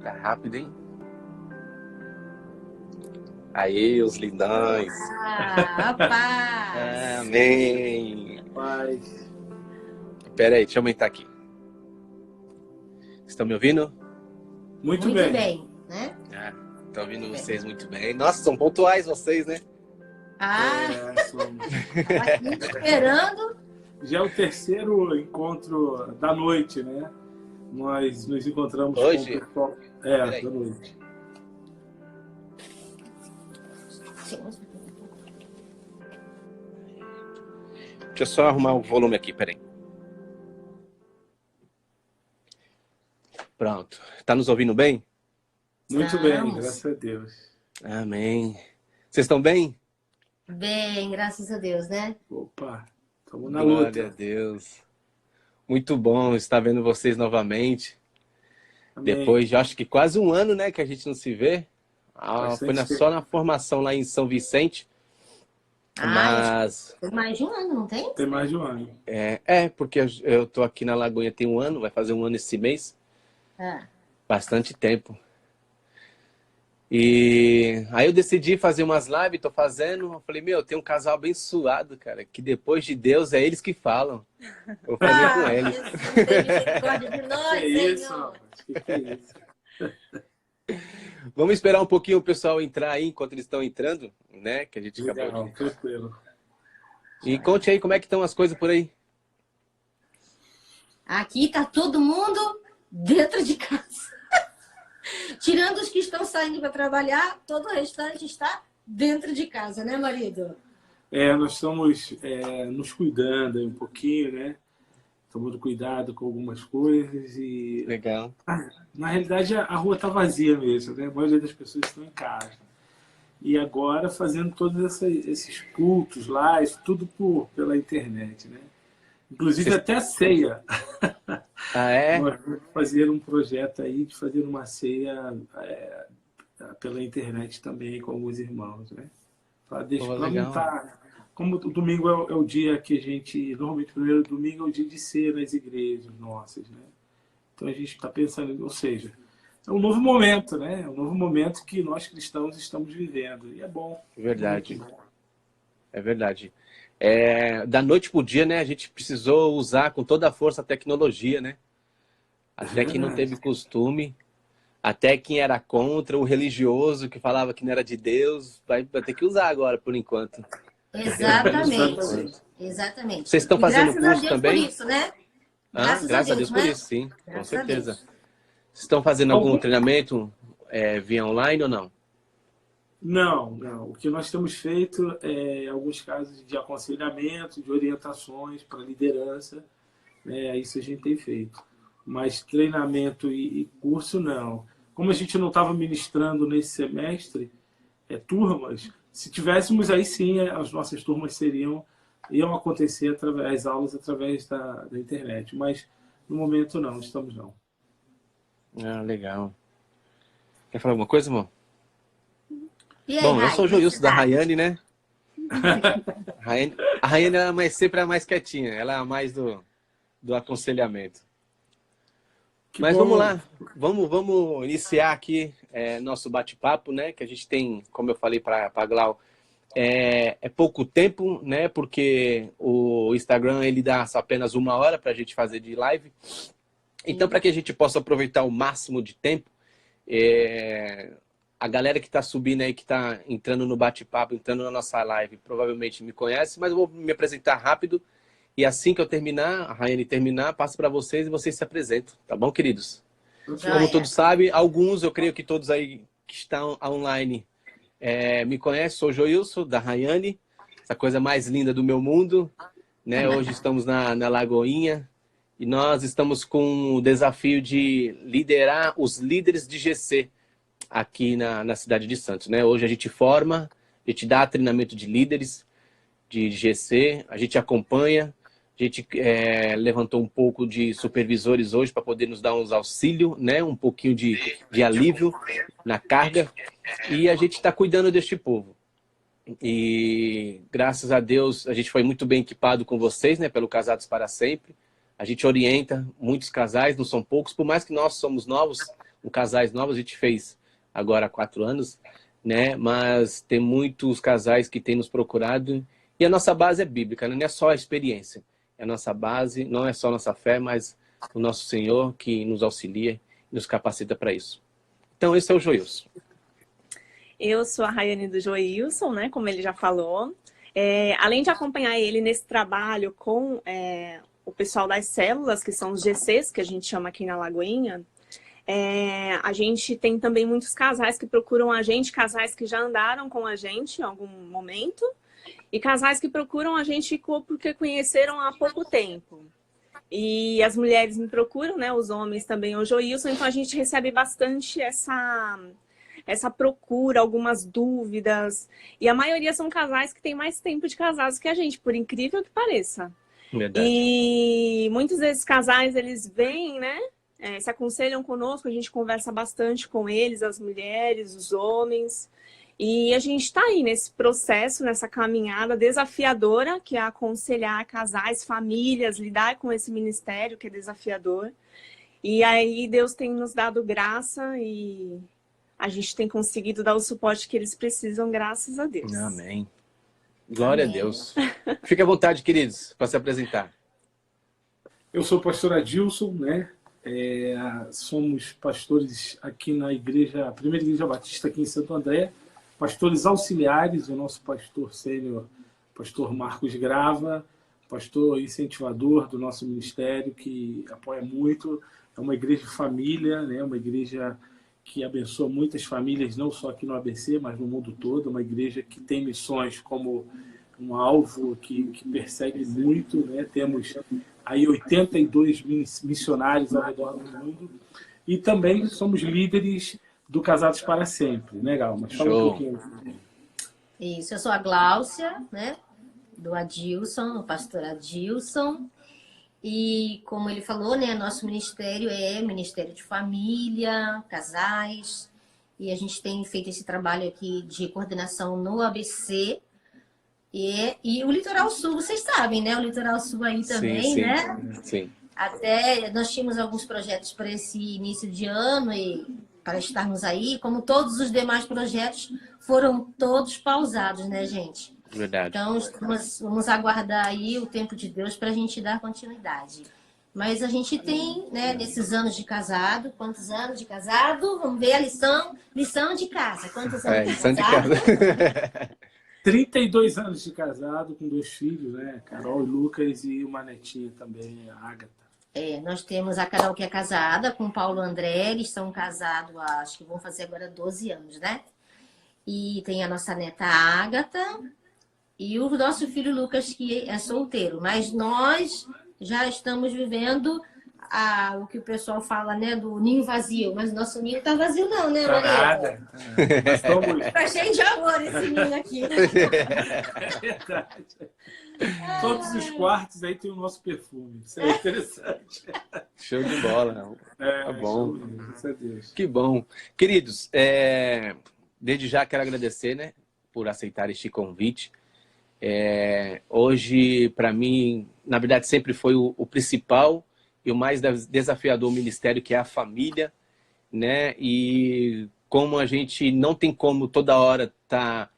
Tá rápido, hein? Aí, os lindões. Ah, paz! Amém. Paz. Pera aí, deixa eu aumentar aqui. Estão me ouvindo? Muito Muito bem. bem, né? Estão ouvindo vocês muito bem. Nossa, são pontuais vocês, né? Ah, Somos. tava aqui esperando. Já é o terceiro encontro da noite, né? Nós nos encontramos Hoje? com o pessoal. Peraí. Da noite. Deixa eu só arrumar o volume aqui, peraí. Pronto. Tá nos ouvindo bem? Muito bem, Estamos. graças a Deus. Amém. Vocês estão bem? Bem, graças a Deus, né? Opa, estamos na Glória a luta. Deus. Muito bom estar vendo vocês novamente. Amém. Depois de, acho que quase um ano, né, que a gente não se vê. Bastante Foi tempo. só na formação lá em São Vicente. Mas Tem mais de um ano, não tem? Tem mais de um ano. porque eu tô aqui na Lagoinha tem um ano, vai fazer um ano esse mês. Ah, Bastante tempo. E aí eu decidi fazer umas lives, tô fazendo. Eu falei, tem um casal abençoado, cara, que depois de Deus é eles que falam. Vou fazer com eles. Jesus, tem misericórdia de nós, Que isso, Senhor. rapaz? Que é isso? Vamos esperar um pouquinho o pessoal entrar aí, enquanto eles estão entrando, né? Que a gente acabou Legal, de... tranquilo. E conte aí como é que estão as coisas por aí. Aqui tá todo mundo dentro de casa. Tirando os que estão saindo para trabalhar, todo o restante está dentro de casa, né, marido? Nós estamos nos cuidando aí um pouquinho, né? Tomando cuidado com algumas coisas e... Legal. Na realidade, a rua está vazia mesmo, né? A maioria das pessoas estão em casa. E agora fazendo todos esses cultos lá, isso tudo pela internet, né? Inclusive até a ceia. Ah, é? Nós vamos fazer um projeto aí de fazer uma ceia pela internet também com alguns irmãos, né? Para legal. não estar... Como o domingo é o dia que a gente... Normalmente o primeiro domingo é o dia de ceia nas igrejas nossas, né? Então a gente está pensando, ou seja, é um novo momento, né? É um novo momento que nós cristãos estamos vivendo. E é bom. Verdade. Muito bom. É verdade. Da noite pro dia, né? A gente precisou usar com toda a força a tecnologia, né? Até quem não teve costume, até quem era contra, o religioso que falava que não era de Deus, vai ter que usar agora, por enquanto. Exatamente. Exatamente. Vocês estão E fazendo graças a curso Deus também? por isso, né? Graças a Deus por né? isso, sim. Com Graças a certeza. Deus. Vocês estão fazendo algum treinamento via online ou não? Não, não. O que nós temos feito é alguns casos de aconselhamento, de orientações para liderança, né? Isso a gente tem feito. Mas treinamento e curso, não. Como a gente não estava ministrando nesse semestre, turmas, se tivéssemos aí sim, as nossas turmas iam acontecer as aulas através da internet. Mas no momento não, estamos não. Ah, legal. Quer falar alguma coisa, irmão? E aí, Bom, eu Rai, sou o como é que Joilson você da tá? Rayane, né? A Rayane ela sempre é a mais quietinha, ela é a mais do aconselhamento. Mas bom. vamos lá, vamos iniciar aqui nosso bate-papo, né? Que a gente tem, como eu falei para a Glau, é pouco tempo, né? Porque o Instagram ele dá só apenas 1 hora para a gente fazer de live. Então, para que a gente possa aproveitar o máximo de tempo, a galera que está subindo aí, que está entrando no bate-papo, entrando na nossa live, provavelmente me conhece, mas eu vou me apresentar rápido. E assim que eu terminar, a Rayane terminar, passo para vocês e vocês se apresentam, tá bom, queridos? Já Como é. todos sabem, alguns, eu creio que todos aí que estão online me conhecem, sou o Joilson, da Rayane, essa coisa mais linda do meu mundo, né? Hoje estamos na Lagoinha e nós estamos com o desafio de liderar os líderes de GC aqui na cidade de Santos, né? Hoje a gente forma, a gente dá treinamento de líderes de GC, a gente acompanha, a gente levantou um pouco de supervisores hoje para poder nos dar uns auxílio, né? Um pouquinho de alívio na carga. E a gente está cuidando deste povo. E graças a Deus a gente foi muito bem equipado com vocês, né? Pelo Casados para Sempre. A gente orienta muitos casais, não são poucos. Por mais que nós somos novos, com casais novos, a gente fez agora há 4 anos, né? Mas tem muitos casais que têm nos procurado e a nossa base é bíblica, né? Não é só a experiência, é a nossa base, não é só a nossa fé, mas o nosso Senhor que nos auxilia e nos capacita para isso. Então, esse é o Joilson. Eu sou a Rayane do Joilson, né? Como ele já falou. Além de acompanhar ele nesse trabalho com o pessoal das células, que são os GCs, que a gente chama aqui na Lagoinha, a gente tem também muitos casais que procuram a gente, casais que já andaram com a gente em algum momento, e casais que procuram a gente porque conheceram há pouco tempo. E as mulheres me procuram, né? Os homens também, o Joilson, então a gente recebe bastante essa procura, algumas dúvidas. E a maioria são casais que têm mais tempo de casados que a gente, por incrível que pareça. Verdade. E muitos desses casais, eles vêm, né? Se aconselham conosco, a gente conversa bastante com eles, as mulheres, os homens. E a gente está aí nesse processo, nessa caminhada desafiadora, que é aconselhar casais, famílias, lidar com esse ministério que é desafiador. E aí Deus tem nos dado graça e a gente tem conseguido dar o suporte que eles precisam, graças a Deus. Amém. Glória a Deus. Fique à vontade, queridos, para se apresentar. Eu sou o pastor Adilson, né? Somos pastores aqui na igreja, a primeira igreja batista aqui em Santo André, pastores auxiliares, o nosso pastor sênior, pastor Marcos Grava, pastor incentivador do nosso ministério, que apoia muito. É uma igreja de família, né? Uma igreja que abençoa muitas famílias, não só aqui no ABC, mas no mundo todo. Uma igreja que tem missões como um alvo que persegue muito, né? Temos aí 82 missionários ao redor do mundo. E também somos líderes do Casados para Sempre, né, Gal? Mas fala um pouquinho. Isso, eu sou a Gláucia, né? Do Adilson, o pastor Adilson. E como ele falou, né, nosso ministério é Ministério de Família, casais, e a gente tem feito esse trabalho aqui de coordenação no ABC e o Litoral Sul, vocês sabem, né? O Litoral Sul aí também, sim, né? Sim. Até nós tínhamos alguns projetos para esse início de ano e para estarmos aí, como todos os demais projetos foram todos pausados, né, gente? Verdade. Então, vamos aguardar aí o tempo de Deus para a gente dar continuidade. Mas a gente tem, né, nesses anos de casado, quantos anos de casado? Vamos ver a lição de casa. Quantos anos de lição casado? de casa. 32 anos de casado, com 2 filhos, né? Carol e Lucas, e uma netinha também, a Ágata. Nós temos a Carol, que é casada com o Paulo André, eles estão casados, acho que vão fazer agora 12 anos, né? E tem a nossa neta Ágata e o nosso filho Lucas, que é solteiro. Mas nós já estamos vivendo o que o pessoal fala, né, do ninho vazio. Mas o nosso ninho tá vazio não, né, Maria? Nada. Tá cheio de amor esse ninho aqui. É verdade. Todos os quartos aí tem o nosso perfume. Isso é interessante. Show de bola. Tá bom. Graças a Deus. Que bom. Queridos, desde já quero agradecer, né, por aceitar este convite. Hoje, para mim, na verdade, sempre foi o principal e o mais desafiador ministério, que é a família, né? E como a gente não tem como toda hora estar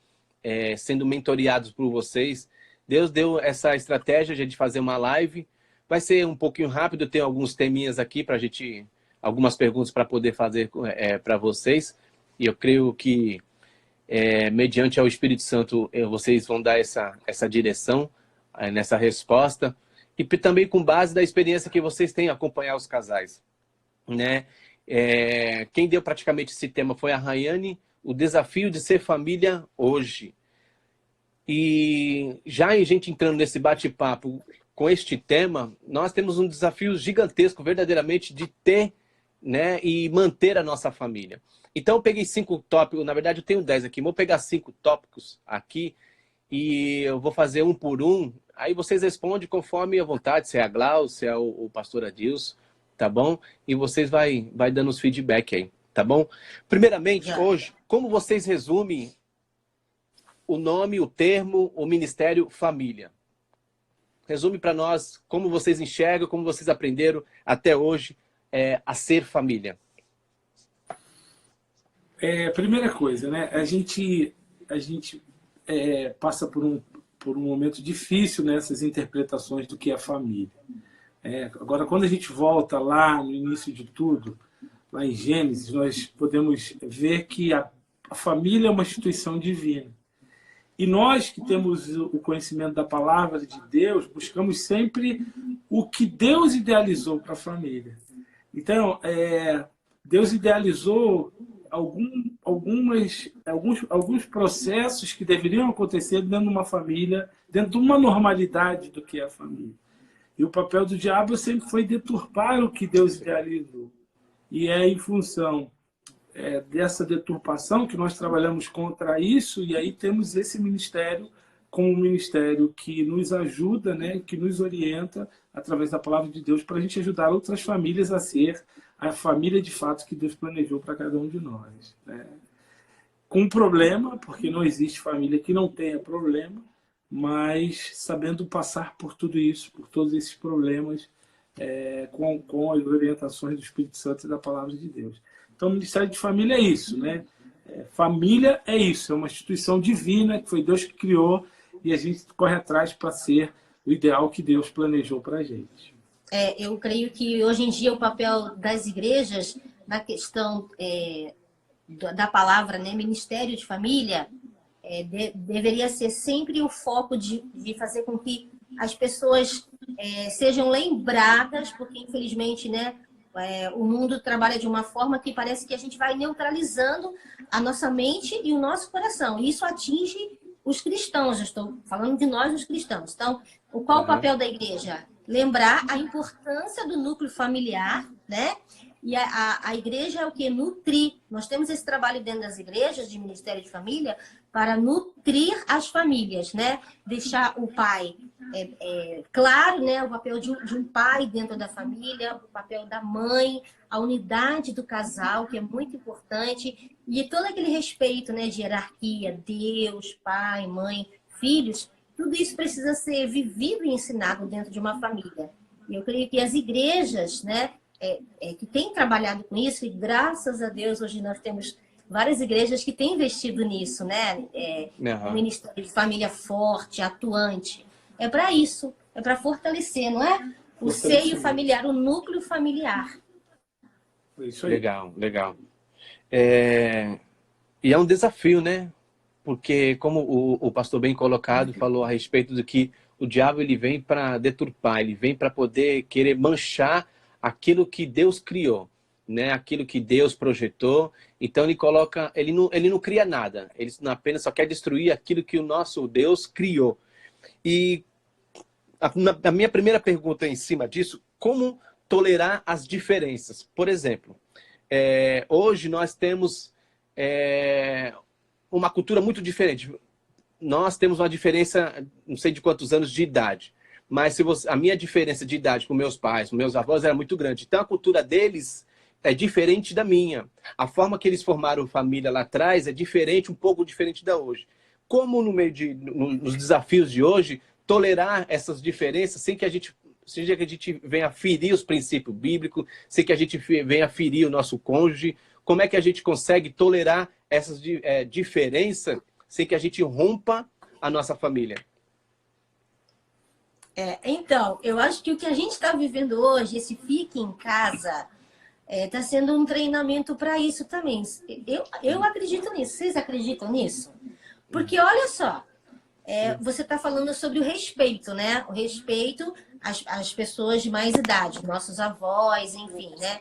sendo mentoreados por vocês, Deus deu essa estratégia de fazer uma live. Vai ser um pouquinho rápido, tem alguns teminhas aqui para a gente, algumas perguntas para poder fazer para vocês. E eu creio que, mediante ao Espírito Santo, vocês vão dar essa direção nessa resposta. E também com base da experiência que vocês têm acompanhar os casais, né? Quem deu praticamente esse tema foi a Rayane, o desafio de ser família hoje. E já a gente entrando nesse bate-papo com este tema, nós temos um desafio gigantesco, verdadeiramente, de ter, né, e manter a nossa família. Então eu peguei 5 tópicos, na verdade eu tenho 10 aqui, vou pegar 5 tópicos aqui e eu vou fazer um por um. Aí vocês respondem conforme a vontade, se é a Gláucia, se é o pastor Adilson, tá bom? E vocês vai dando os feedback aí, tá bom? Primeiramente, hoje, como vocês resumem o nome, o termo, o ministério família? Resume para nós como vocês enxergam, como vocês aprenderam até hoje a ser família. Primeira coisa, né? A gente passa por um momento difícil nessas interpretações do que é família. Agora, quando a gente volta lá no início de tudo, lá em Gênesis, nós podemos ver que a família é uma instituição divina. E nós que temos o conhecimento da palavra de Deus, buscamos sempre o que Deus idealizou para a família. Então, Deus idealizou alguns processos que deveriam acontecer dentro de uma família, dentro de uma normalidade do que é a família. E o papel do diabo sempre foi deturpar o que Deus idealizou. E é em função dessa deturpação que nós trabalhamos contra isso, e aí temos esse ministério como um ministério que nos ajuda, né, que nos orienta através da palavra de Deus para a gente ajudar outras famílias a ser a família de fato que Deus planejou para cada um de nós. Né? Com um problema, porque não existe família que não tenha problema, mas sabendo passar por tudo isso, por todos esses problemas, com as orientações do Espírito Santo e da palavra de Deus. Então, o Ministério de Família é isso, né? Família é isso, é uma instituição divina que foi Deus que criou e a gente corre atrás para ser o ideal que Deus planejou para a gente. Eu creio que hoje em dia o papel das igrejas na questão da palavra, né, Ministério de Família, deveria ser sempre o foco de fazer com que as pessoas sejam lembradas, porque infelizmente, né, o mundo trabalha de uma forma que parece que a gente vai neutralizando a nossa mente e o nosso coração. E isso atinge os cristãos, eu estou falando de nós, os cristãos. Então, qual o papel da igreja? Lembrar a importância do núcleo familiar, né? E a igreja é o que? Nutrir. Nós temos esse trabalho dentro das igrejas de Ministério de Família para nutrir as famílias, né? Deixar o pai claro, né? O papel de um pai dentro da família, o papel da mãe, a unidade do casal, que é muito importante, e todo aquele respeito, né? De hierarquia, Deus, pai, mãe, filhos, tudo isso precisa ser vivido e ensinado dentro de uma família. E eu creio que as igrejas, né? Que têm trabalhado com isso, e graças a Deus hoje nós temos várias igrejas que têm investido nisso, né? Um ministério de família forte, atuante. É para isso, é para fortalecer, não é? O seio familiar, o núcleo familiar. Isso aí. Legal, legal. E é um desafio, né? Porque, como o pastor bem colocado falou a respeito do que o diabo ele vem para deturpar, ele vem para poder querer manchar aquilo que Deus criou, né? Aquilo que Deus projetou. Então ele não cria nada, ele apenas só quer destruir aquilo que o nosso Deus criou. E a minha primeira pergunta em cima disso, como tolerar as diferenças? Por exemplo, hoje nós temos uma cultura muito diferente. Nós temos uma diferença, não sei de quantos anos de idade, mas a minha diferença de idade com meus pais, com meus avós, era muito grande. Então a cultura deles é diferente da minha. A forma que eles formaram família lá atrás é diferente, um pouco diferente da hoje. Como nos desafios de hoje, tolerar essas diferenças sem que a gente venha ferir os princípios bíblicos, sem que a gente venha ferir o nosso cônjuge? Como é que a gente consegue tolerar essas diferenças sem que a gente rompa a nossa família? Então, eu acho que o que a gente está vivendo hoje, esse fique em casa, está sendo um treinamento para isso também. Eu acredito nisso. Vocês acreditam nisso? Porque, olha só, você está falando sobre o respeito, né? O respeito às pessoas de mais idade, nossos avós, enfim, né?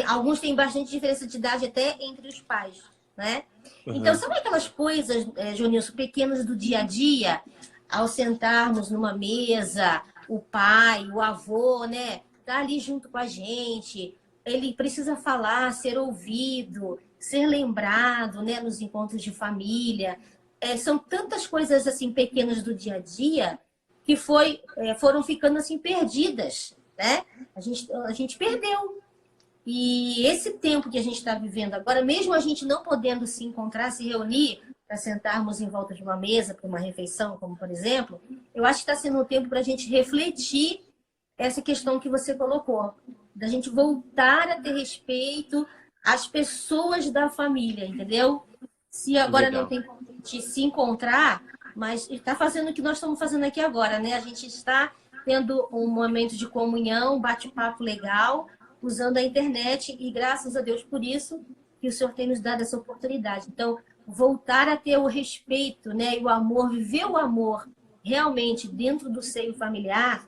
Alguns têm bastante diferença de idade até entre os pais, né? Então, sabe aquelas coisas, Jonilson, pequenas do dia a dia? Ao sentarmos numa mesa, o pai, o avô, né? Tá ali junto com a gente. Ele precisa falar, ser ouvido, ser lembrado, né? Nos encontros de família. São tantas coisas assim pequenas do dia a dia que foram ficando assim perdidas, né? A gente perdeu. E esse tempo que a gente está vivendo agora, mesmo a gente não podendo se encontrar, se reunir para sentarmos em volta de uma mesa para uma refeição, como por exemplo, eu acho que está sendo um tempo para a gente refletir essa questão que você colocou, da gente voltar a ter respeito as pessoas da família, entendeu? Se agora Legal. não tem como a gente se encontrar, mas está fazendo o que nós estamos fazendo aqui agora, né? A gente está tendo um momento de comunhão, um bate-papo legal, usando a internet, e graças a Deus por isso que o Senhor tem nos dado essa oportunidade. Então, voltar a ter o respeito, né, e o amor, viver o amor realmente dentro do seio familiar,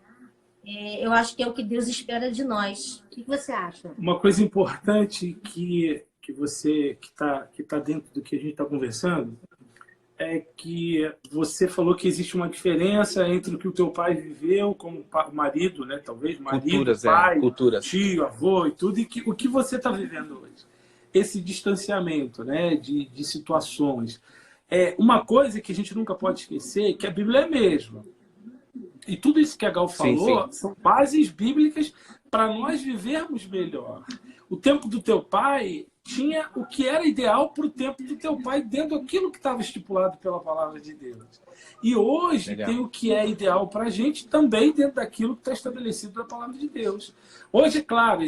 eu acho que é o que Deus espera de nós. O que você acha? Uma coisa importante que você que tá dentro do que a gente está conversando é que você falou que existe uma diferença entre o que o teu pai viveu como marido, né? Talvez marido, Culturas, pai, culturas. tio, avô e tudo, e que o que você está vivendo hoje. Esse distanciamento, né? De situações. Uma coisa que a gente nunca pode esquecer é que a Bíblia é a mesma. E tudo isso que a Gal falou Sim. são bases bíblicas para nós vivermos melhor. O tempo do teu pai tinha o que era ideal para o tempo do teu pai, dentro daquilo que estava estipulado pela palavra de Deus. E hoje Legal. tem o que é ideal para a gente também dentro daquilo que está estabelecido na palavra de Deus. Hoje, é claro,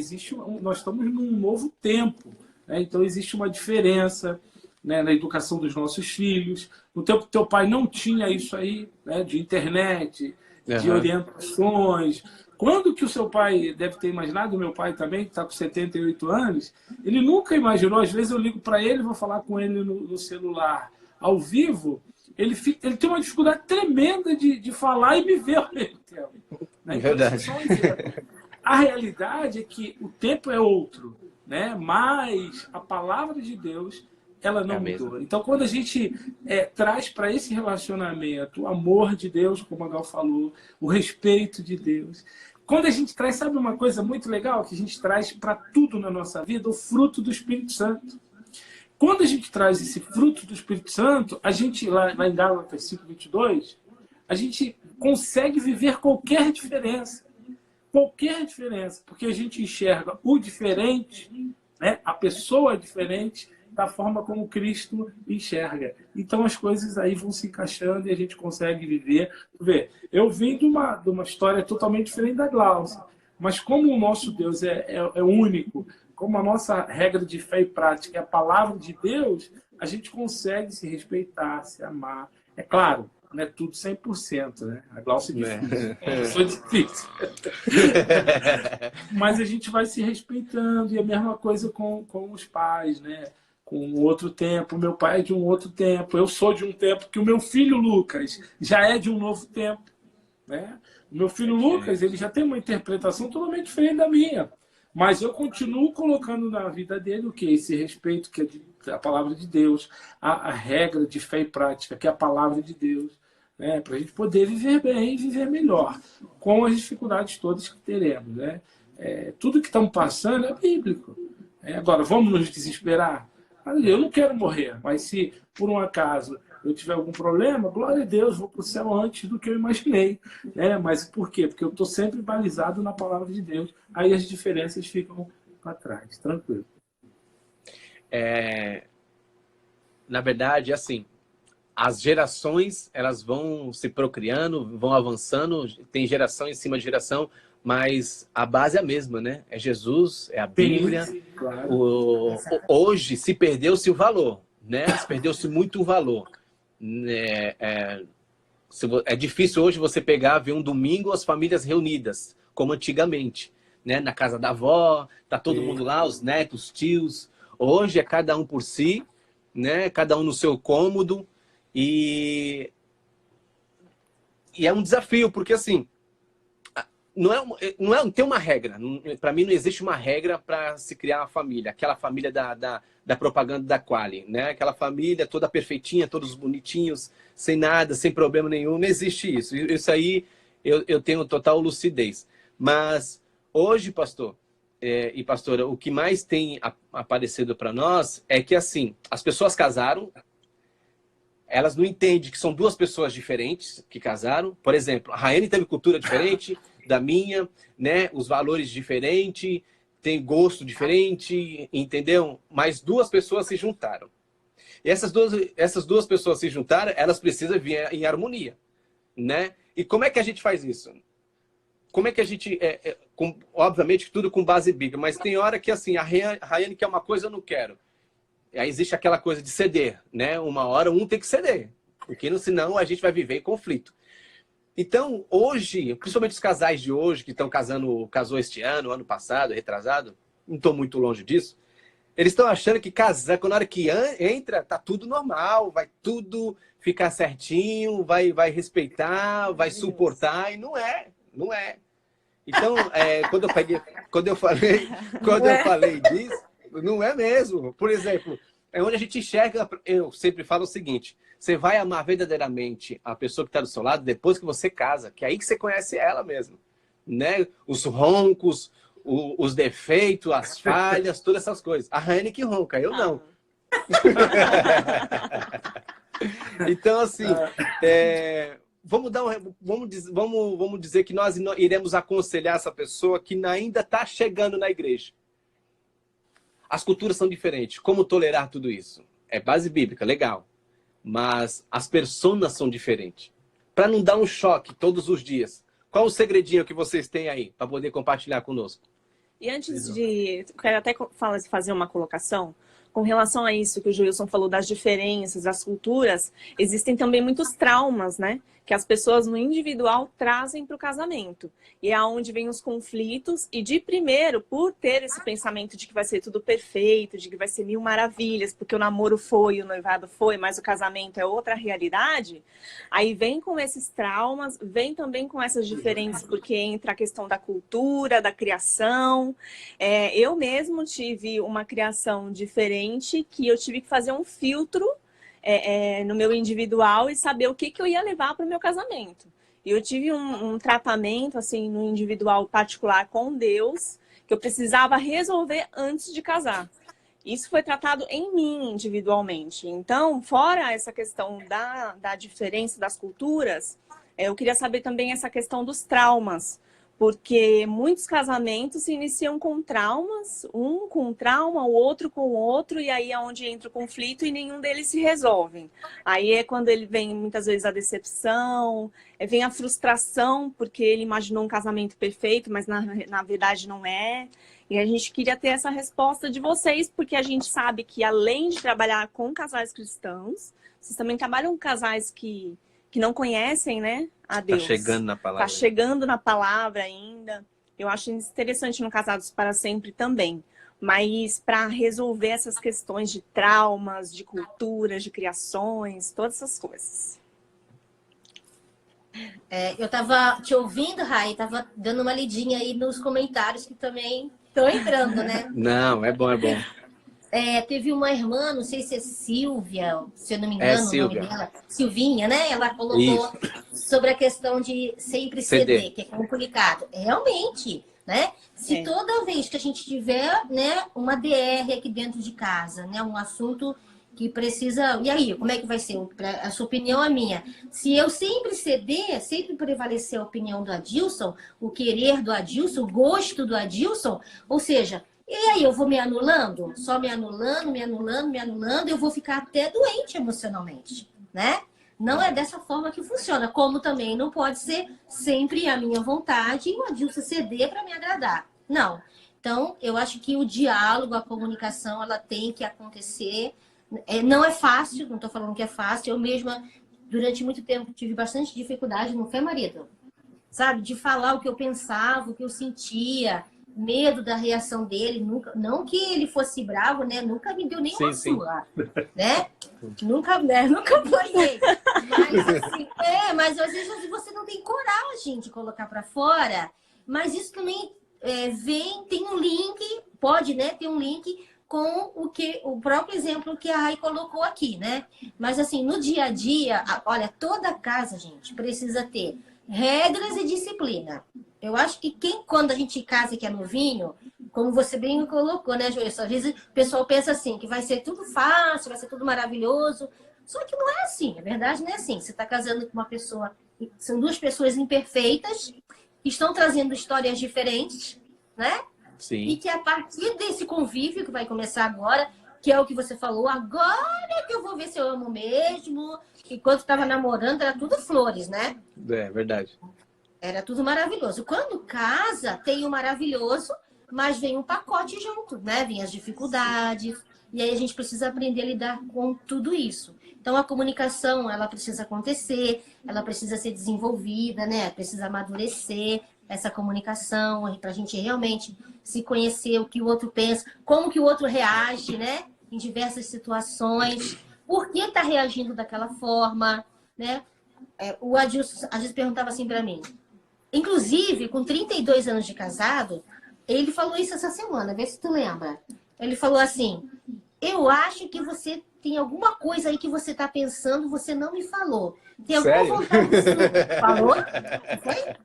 nós estamos num novo tempo, né? Então existe uma diferença, né, na educação dos nossos filhos. No tempo do teu pai não tinha isso aí, né, de internet, de orientações. Quando que o seu pai deve ter imaginado, o meu pai também, que está com 78 anos, ele nunca imaginou, às vezes eu ligo para ele, vou falar com ele no celular, ao vivo, ele tem uma dificuldade tremenda de falar e me ver ao mesmo tempo. Né? Então, Verdade. a realidade é que o tempo é outro, né? Mas a palavra de Deus, ela não mudou. Então, quando a gente traz para esse relacionamento o amor de Deus, como a Gal falou, o respeito de Deus, quando a gente traz, sabe uma coisa muito legal que a gente traz para tudo na nossa vida? O fruto do Espírito Santo. Quando a gente traz esse fruto do Espírito Santo, a gente, lá em Gálatas 5:22, a gente consegue viver qualquer diferença. Qualquer diferença. Porque a gente enxerga o diferente, né? A pessoa diferente, da forma como Cristo enxerga. Então as coisas aí vão se encaixando e a gente consegue viver. Eu vim de uma história totalmente diferente da Glaucia, mas como o nosso Deus é único, como a nossa regra de fé e prática é a palavra de Deus, a gente consegue se respeitar, se amar. É claro, não é tudo 100%, né? A Glaucia é difícil. Eu sou difícil. Mas a gente vai se respeitando, e a mesma coisa com os pais, né? Com outro tempo, meu pai é de um outro tempo, eu sou de um tempo que o meu filho Lucas já é de um novo tempo, né? O meu filho Lucas, ele já tem uma interpretação totalmente diferente da minha, mas eu continuo colocando na vida dele o que? Esse respeito que é a palavra de Deus, a regra de fé e prática, que é a palavra de Deus, né? Para a gente poder viver bem e viver melhor, com as dificuldades todas que teremos, né? Tudo que estamos passando é bíblico. Agora, vamos nos desesperar? Eu não quero morrer, mas se por um acaso eu tiver algum problema, glória a Deus, vou para o céu antes do que eu imaginei. Né? Mas por quê? Porque eu estou sempre balizado na palavra de Deus. Aí as diferenças ficam para trás, tranquilo. Na verdade, assim, as gerações elas vão se procriando, vão avançando, tem geração em cima de geração, mas a base é a mesma, né? É Jesus, é a Bíblia. Sim, claro. Hoje se perdeu-se o valor, né? Se perdeu-se muito o valor. É difícil hoje você pegar, ver um domingo as famílias reunidas, como antigamente, né? Na casa da avó, tá todo mundo lá, os netos, os tios. Hoje é cada um por si, né? Cada um no seu cômodo, e é um desafio, porque assim, não tem uma regra. Para mim não existe uma regra para se criar uma família. Aquela família da propaganda da Quali, né? Aquela família toda perfeitinha, todos bonitinhos, sem nada, sem problema nenhum. Não existe isso. Isso aí eu tenho total lucidez. Mas hoje, pastor e pastora, o que mais tem aparecido para nós é que assim, as pessoas casaram, elas não entendem que são duas pessoas diferentes que casaram. Por exemplo, a Raiane teve cultura diferente da minha, né? Os valores diferentes, tem gosto diferente, entendeu? Mas duas pessoas se juntaram. E essas duas pessoas se juntaram, elas precisam vir em harmonia, né? E como é que a gente faz isso? Como é que a gente obviamente, tudo com base bíblica, mas tem hora que, assim, a Rayane quer uma coisa, eu não quero. E aí existe aquela coisa de ceder, né? Uma hora um tem que ceder, porque senão a gente vai viver em conflito. Então, hoje, principalmente os casais de hoje, que estão casou este ano passado, retrasado, não estou muito longe disso, eles estão achando que casar, quando a hora que entra, tá tudo normal, vai tudo ficar certinho, vai respeitar, vai suportar, e não é, não é. Então, quando eu falei disso, não é mesmo. Por exemplo, é onde a gente enxerga, eu sempre falo o seguinte, você vai amar verdadeiramente a pessoa que está do seu lado depois que você casa, que é aí que você conhece ela mesmo, né? Os roncos, os defeitos, as falhas, todas essas coisas. A Rayane que ronca, eu não. Então, assim, vamos dizer que nós iremos aconselhar essa pessoa que ainda está chegando na igreja. As culturas são diferentes. Como tolerar tudo isso? É base bíblica, legal. Mas as personas são diferentes. Para não dar um choque todos os dias. Qual o segredinho que vocês têm aí para poder compartilhar conosco? E antes de... Quero até fazer uma colocação. Com relação a isso que o Joilson falou das diferenças, das culturas, existem também muitos traumas, né? Que as pessoas no individual trazem para o casamento. E é onde vem os conflitos. E de primeiro, por ter esse pensamento de que vai ser tudo perfeito, de que vai ser mil maravilhas, porque o namoro foi, o noivado foi, mas o casamento é outra realidade, aí vem com esses traumas, vem também com essas diferenças, porque entra a questão da cultura, da criação. Eu mesmo tive uma criação diferente, que eu tive que fazer um filtro no meu individual e saber o que eu ia levar para o meu casamento. E eu tive um tratamento assim no individual particular com Deus, que eu precisava resolver antes de casar. Isso foi tratado em mim individualmente. Então, fora essa questão da diferença das culturas, eu queria saber também essa questão dos traumas. Porque muitos casamentos se iniciam com traumas, um com trauma, o outro com o outro, e aí é onde entra o conflito e nenhum deles se resolve. Aí é quando ele vem, muitas vezes, a decepção, vem a frustração, porque ele imaginou um casamento perfeito, mas na verdade não é. E a gente queria ter essa resposta de vocês, porque a gente sabe que além de trabalhar com casais cristãos, vocês também trabalham com casais que não conhecem, né, a Deus. Está chegando na palavra. Está chegando na palavra ainda. Eu acho interessante no Casados para Sempre também. Mas para resolver essas questões de traumas, de culturas, de criações, todas essas coisas. Eu estava te ouvindo, Rai, estava dando uma lidinha aí nos comentários que também estão entrando, né? Não, é bom, é bom. Teve uma irmã, não sei se é Silvia, se eu não me engano, o nome dela, Silvinha, né? Ela colocou sobre a questão de sempre ceder, que é complicado. Realmente, né? Se toda vez que a gente tiver, né, uma DR aqui dentro de casa, né, um assunto que precisa... E aí, como é que vai ser? A sua opinião é minha. Se eu sempre ceder, sempre prevalecer a opinião do Adilson, o querer do Adilson, o gosto do Adilson, ou seja... E aí, eu vou me anulando? Só me anulando, eu vou ficar até doente emocionalmente, né? Não é dessa forma que funciona. Como também não pode ser sempre a minha vontade e o Adilson ceder para me agradar. Não. Então, eu acho que o diálogo, a comunicação, ela tem que acontecer. Não é fácil, não estou falando que é fácil. Eu mesma, durante muito tempo, tive bastante dificuldade, não foi, marido? Sabe? De falar o que eu pensava, o que eu sentia... medo da reação dele, nunca, não que ele fosse bravo, né? Nunca me deu nenhuma surra, né? Nunca apanhei. Mas assim, mas às vezes você não tem coragem de colocar para fora, mas isso também tem um link, pode, né? Ter um link com o próprio exemplo que a Rai colocou aqui, né? Mas assim, no dia a dia, olha, toda casa, gente, precisa ter regras e disciplina. Eu acho que quando a gente casa e que é novinho, como você bem colocou, né, Joilson? Às vezes o pessoal pensa assim, que vai ser tudo fácil, vai ser tudo maravilhoso. Só que não é assim, a verdade não é assim. Você está casando com uma pessoa, são duas pessoas imperfeitas, que estão trazendo histórias diferentes, né? Sim. E que a partir desse convívio que vai começar agora, que é o que você falou, agora que eu vou ver se eu amo mesmo. Enquanto estava namorando, era tudo flores, né? É verdade. Era tudo maravilhoso. Quando casa, tem o maravilhoso, mas vem um pacote junto, né? Vem as dificuldades. E aí a gente precisa aprender a lidar com tudo isso. Então a comunicação, ela precisa acontecer, ela precisa ser desenvolvida, né? Precisa amadurecer essa comunicação para a gente realmente se conhecer, o que o outro pensa, como que o outro reage, né? Em diversas situações. Por que está reagindo daquela forma, né? O Adilson às vezes perguntava assim para mim. Inclusive, com 32 anos de casado, ele falou isso essa semana, vê se tu lembra. Ele falou assim, eu acho que você tem alguma coisa aí que você está pensando, você não me falou. Tem alguma Sério? vontade sua? Falou? Foi?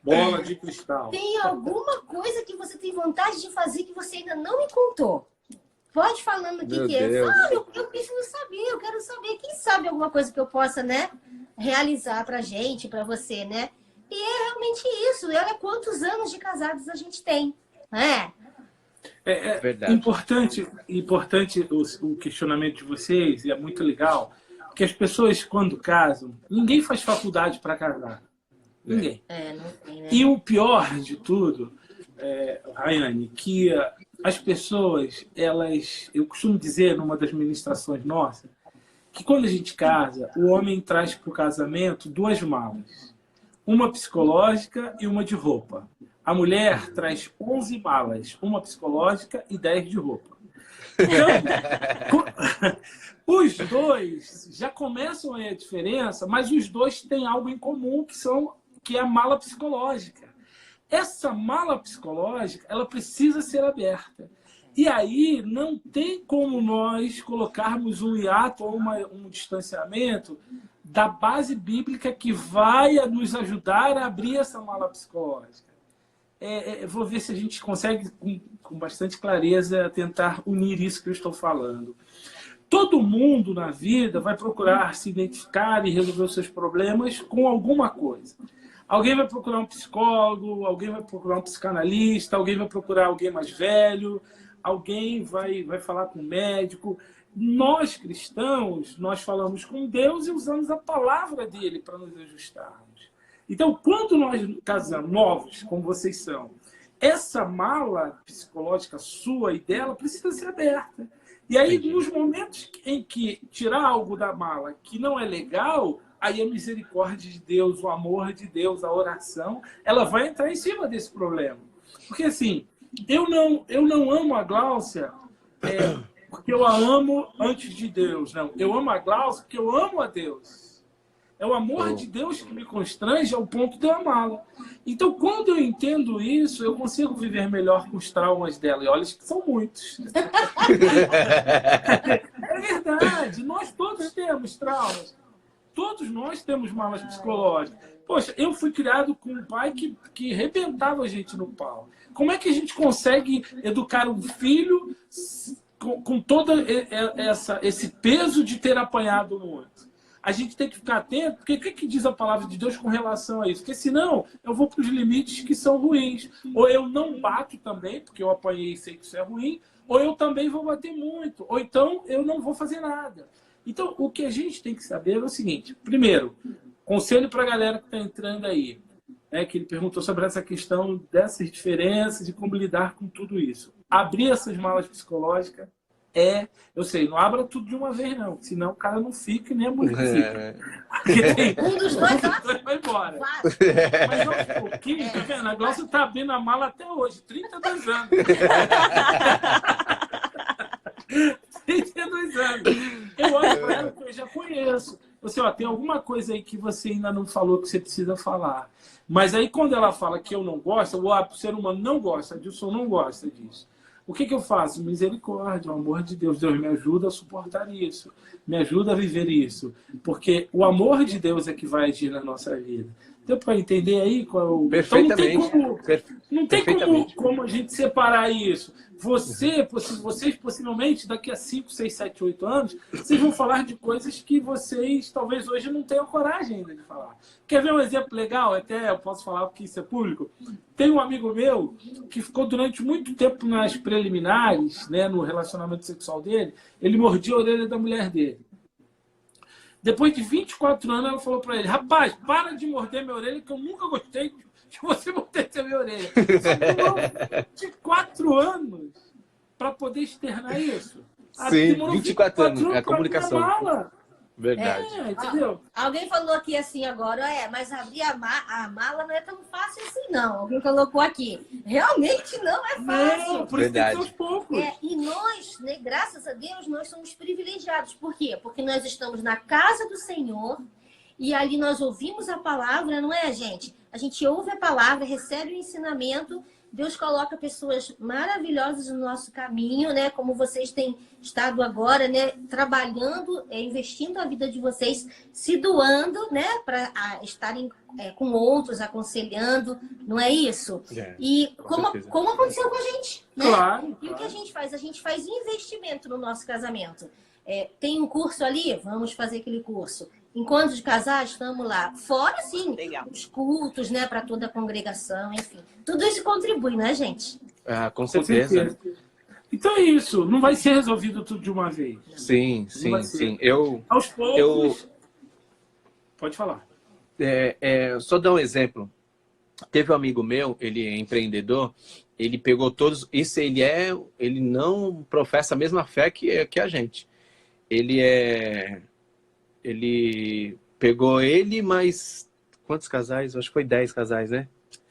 Bola de cristal. Tem alguma coisa que você tem vontade de fazer que você ainda não me contou? Pode falando o que é. Eu preciso saber, eu quero saber. Quem sabe alguma coisa que eu possa, né, realizar pra gente, pra você, né? E é realmente isso. Olha quantos anos de casados a gente tem, né? Verdade. Importante o questionamento de vocês, e é muito legal, porque as pessoas, quando casam, ninguém faz faculdade para casar. Ninguém. Não tem, né? E o pior de tudo, Rayane, que as pessoas, eu costumo dizer numa das ministrações nossas, que quando a gente casa, o homem traz para o casamento 2 malas. Uma psicológica e uma de roupa. A mulher traz 11 malas, uma psicológica e 10 de roupa. Então, os dois já começam a ver a diferença, mas os dois têm algo em comum, que é a mala psicológica. Essa mala psicológica, ela precisa ser aberta. E aí não tem como nós colocarmos um hiato ou um distanciamento da base bíblica que vai nos ajudar a abrir essa mala psicológica. Vou ver se a gente consegue, com bastante clareza, tentar unir isso que eu estou falando. Todo mundo na vida vai procurar se identificar e resolver os seus problemas com alguma coisa. Alguém vai procurar um psicólogo, alguém vai procurar um psicanalista, alguém vai procurar alguém mais velho, alguém vai falar com um médico. Nós, cristãos, nós falamos com Deus e usamos a palavra dele para nos ajustarmos. Então, quando nós casamos, novos, como vocês são, essa mala psicológica sua e dela precisa ser aberta. E aí, nos momentos em que tirar algo da mala que não é legal, aí a misericórdia de Deus, o amor de Deus, a oração, ela vai entrar em cima desse problema. Porque, assim, eu não amo a Gláucia porque eu a amo antes de Deus. Não, eu amo a Gláucia porque eu amo a Deus. É o amor de Deus que me constrange ao ponto de eu amá-la. Então, quando eu entendo isso, eu consigo viver melhor com os traumas dela. E olha que são muitos. É verdade. Nós todos temos traumas. Todos nós temos malas psicológicas. Poxa, eu fui criado com um pai que arrebentava a gente no pau. Como é que a gente consegue educar um filho com todo esse peso de ter apanhado muito? A gente tem que ficar atento, porque o que diz a palavra de Deus com relação a isso? Porque senão eu vou para os limites que são ruins. Ou eu não bato também, porque eu apanhei e sei que isso é ruim, ou eu também vou bater muito, ou então eu não vou fazer nada. Então, o que a gente tem que saber é o seguinte. Primeiro, conselho para a galera que está entrando aí, que ele perguntou sobre essa questão dessas diferenças e como lidar com tudo isso. Abrir essas malas psicológicas eu sei, não abra tudo de uma vez, não. Senão o cara não fica e nem a mulher fica. Um dos dois vai embora. Mas aos pouquinhos, tá vendo? A Glaucia tá abrindo a mala até hoje, 32 anos. 32 anos. Eu olho para ela que eu já conheço. Você, tem alguma coisa aí que você ainda não falou que você precisa falar. Mas aí quando ela fala que eu não gosto, o ser humano não gosta disso, ou não gosta disso. O que eu faço? Misericórdia, o amor de Deus. Deus me ajuda a suportar isso. Me ajuda a viver isso. Porque o amor de Deus é que vai agir na nossa vida. Deu para entender aí? Perfeitamente. Então não tem como a gente separar isso. Vocês, possivelmente, daqui a 5, 6, 7, 8 anos, vocês vão falar de coisas que vocês, talvez, hoje não tenham coragem ainda de falar. Quer ver um exemplo legal? Até eu posso falar porque isso é público. Tem um amigo meu que ficou durante muito tempo nas preliminares, no relacionamento sexual dele, ele mordia a orelha da mulher dele. Depois de 24 anos, ela falou para ele, rapaz, para de morder minha orelha, que eu nunca gostei de você morder a minha orelha. Só demorou 24 anos para poder externar isso. Sim, Demorou 24 anos, é a pra comunicação. abrir a mala. Verdade. Entendeu? Alguém falou aqui assim agora, mas abrir a mala não é tão fácil assim, não. Alguém colocou aqui. Realmente não é fácil. Não, por isso tem que ser aos poucos. E nós, né, graças a Deus, nós somos privilegiados. Por quê? Porque nós estamos na casa do Senhor e ali nós ouvimos a palavra, não é, gente? A gente ouve a palavra, recebe o ensinamento. Deus coloca pessoas maravilhosas no nosso caminho, né? Como vocês têm estado agora, né? Trabalhando, investindo a vida de vocês, se doando, né? Para estarem com outros, aconselhando, não é isso? E como aconteceu com a gente, né? Claro. E o que a gente faz? A gente faz investimento no nosso casamento. Tem um curso ali? Vamos fazer aquele curso. Encontro de casais, estamos lá. Fora, sim, os cultos, né, para toda a congregação, enfim. Tudo isso contribui, né, gente? Ah, com certeza. Então é isso. Não vai ser resolvido tudo de uma vez. Sim. Aos poucos... Pode falar. Só dar um exemplo. Teve um amigo meu, ele é empreendedor, ele pegou todos... Ele não professa a mesma fé que a gente. Ele pegou mais... Quantos casais? Acho que foi 10 casais, né?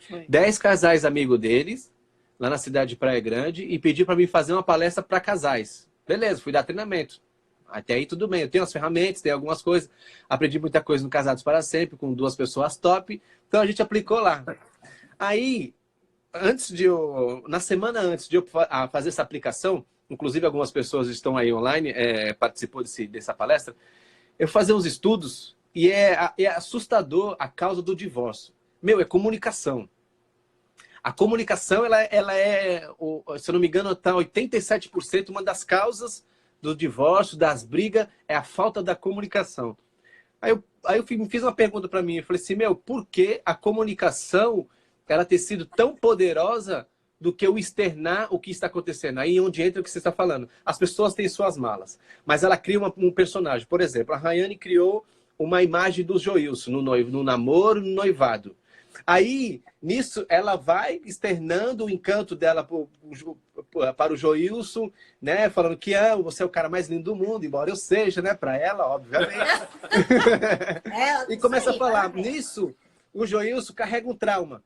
Foi. 10 casais amigos deles, lá na cidade de Praia Grande, e pediu para mim fazer uma palestra para casais. Beleza, fui dar treinamento. Até aí tudo bem. Eu tenho as ferramentas, tenho algumas coisas. Aprendi muita coisa no Casados para Sempre, com 2 pessoas top. Então a gente aplicou lá. Aí, na semana antes de eu fazer essa aplicação, inclusive algumas pessoas estão aí online, participou dessa palestra, eu fazia uns estudos e é assustador a causa do divórcio. É comunicação. A comunicação, ela se eu não me engano, está 87% uma das causas do divórcio, das brigas, é a falta da comunicação. Aí eu me fiz uma pergunta para mim, eu falei assim, por que a comunicação ela ter sido tão poderosa do que o externar o que está acontecendo? Aí onde entra o que você está falando. As pessoas têm suas malas, mas ela cria um personagem. Por exemplo, a Rayane criou uma imagem do Joilson no namoro, no noivado. Aí, nisso, ela vai externando o encanto dela para o Joilson, né? Falando que você é o cara mais lindo do mundo, embora eu seja, né? Para ela, obviamente. E começa a falar. Nisso, o Joilson carrega um trauma.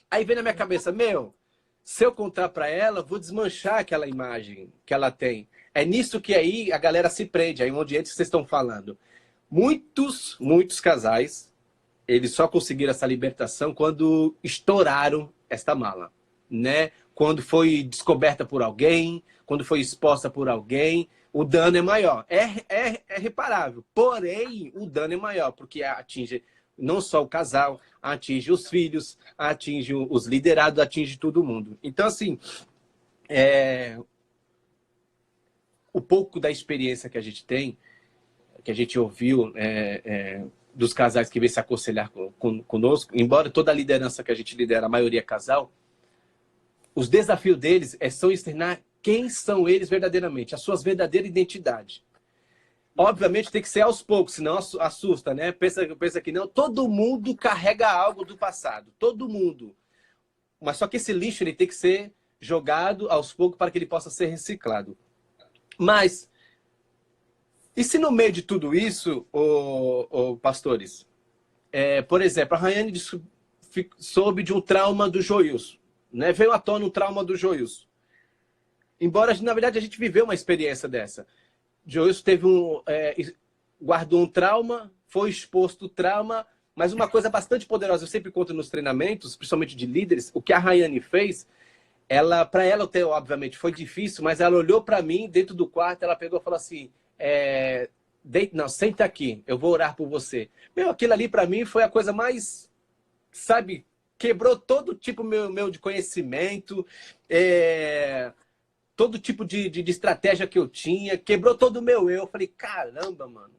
Aí vem na minha cabeça, se eu contar para ela, vou desmanchar aquela imagem que ela tem. É nisso que aí a galera se prende, aí onde vocês estão falando. Muitos casais, eles só conseguiram essa libertação quando estouraram esta mala, né? Quando foi descoberta por alguém, quando foi exposta por alguém, o dano é maior. É reparável, porém o dano é maior, porque atinge não só o casal, atinge os filhos, atinge os liderados, atinge todo mundo. Então, assim, o pouco da experiência que a gente tem, que a gente ouviu dos casais que vêm se aconselhar conosco, embora toda a liderança que a gente lidera, a maioria é casal, os desafios deles são externar quem são eles verdadeiramente, as suas verdadeiras identidades. Obviamente tem que ser aos poucos, senão assusta, né? Pensa que não. Todo mundo carrega algo do passado. Todo mundo. Mas só que esse lixo ele tem que ser jogado aos poucos para que ele possa ser reciclado. Mas, e se no meio de tudo isso, pastores, por exemplo, a Rayane soube de um trauma do Joilson, né? Veio à tona um trauma do Joilson. Embora, na verdade, a gente viveu uma experiência dessa. Joilson guardou um trauma, foi exposto o trauma, mas uma coisa bastante poderosa, eu sempre conto nos treinamentos, principalmente de líderes, o que a Rayane fez, para ela até, obviamente, foi difícil, mas ela olhou para mim dentro do quarto, ela pegou e falou assim, senta aqui, eu vou orar por você. Aquilo ali para mim foi a coisa mais, sabe, quebrou todo tipo meu de conhecimento, todo tipo de estratégia que eu tinha, quebrou todo o meu eu. Eu falei, caramba, mano,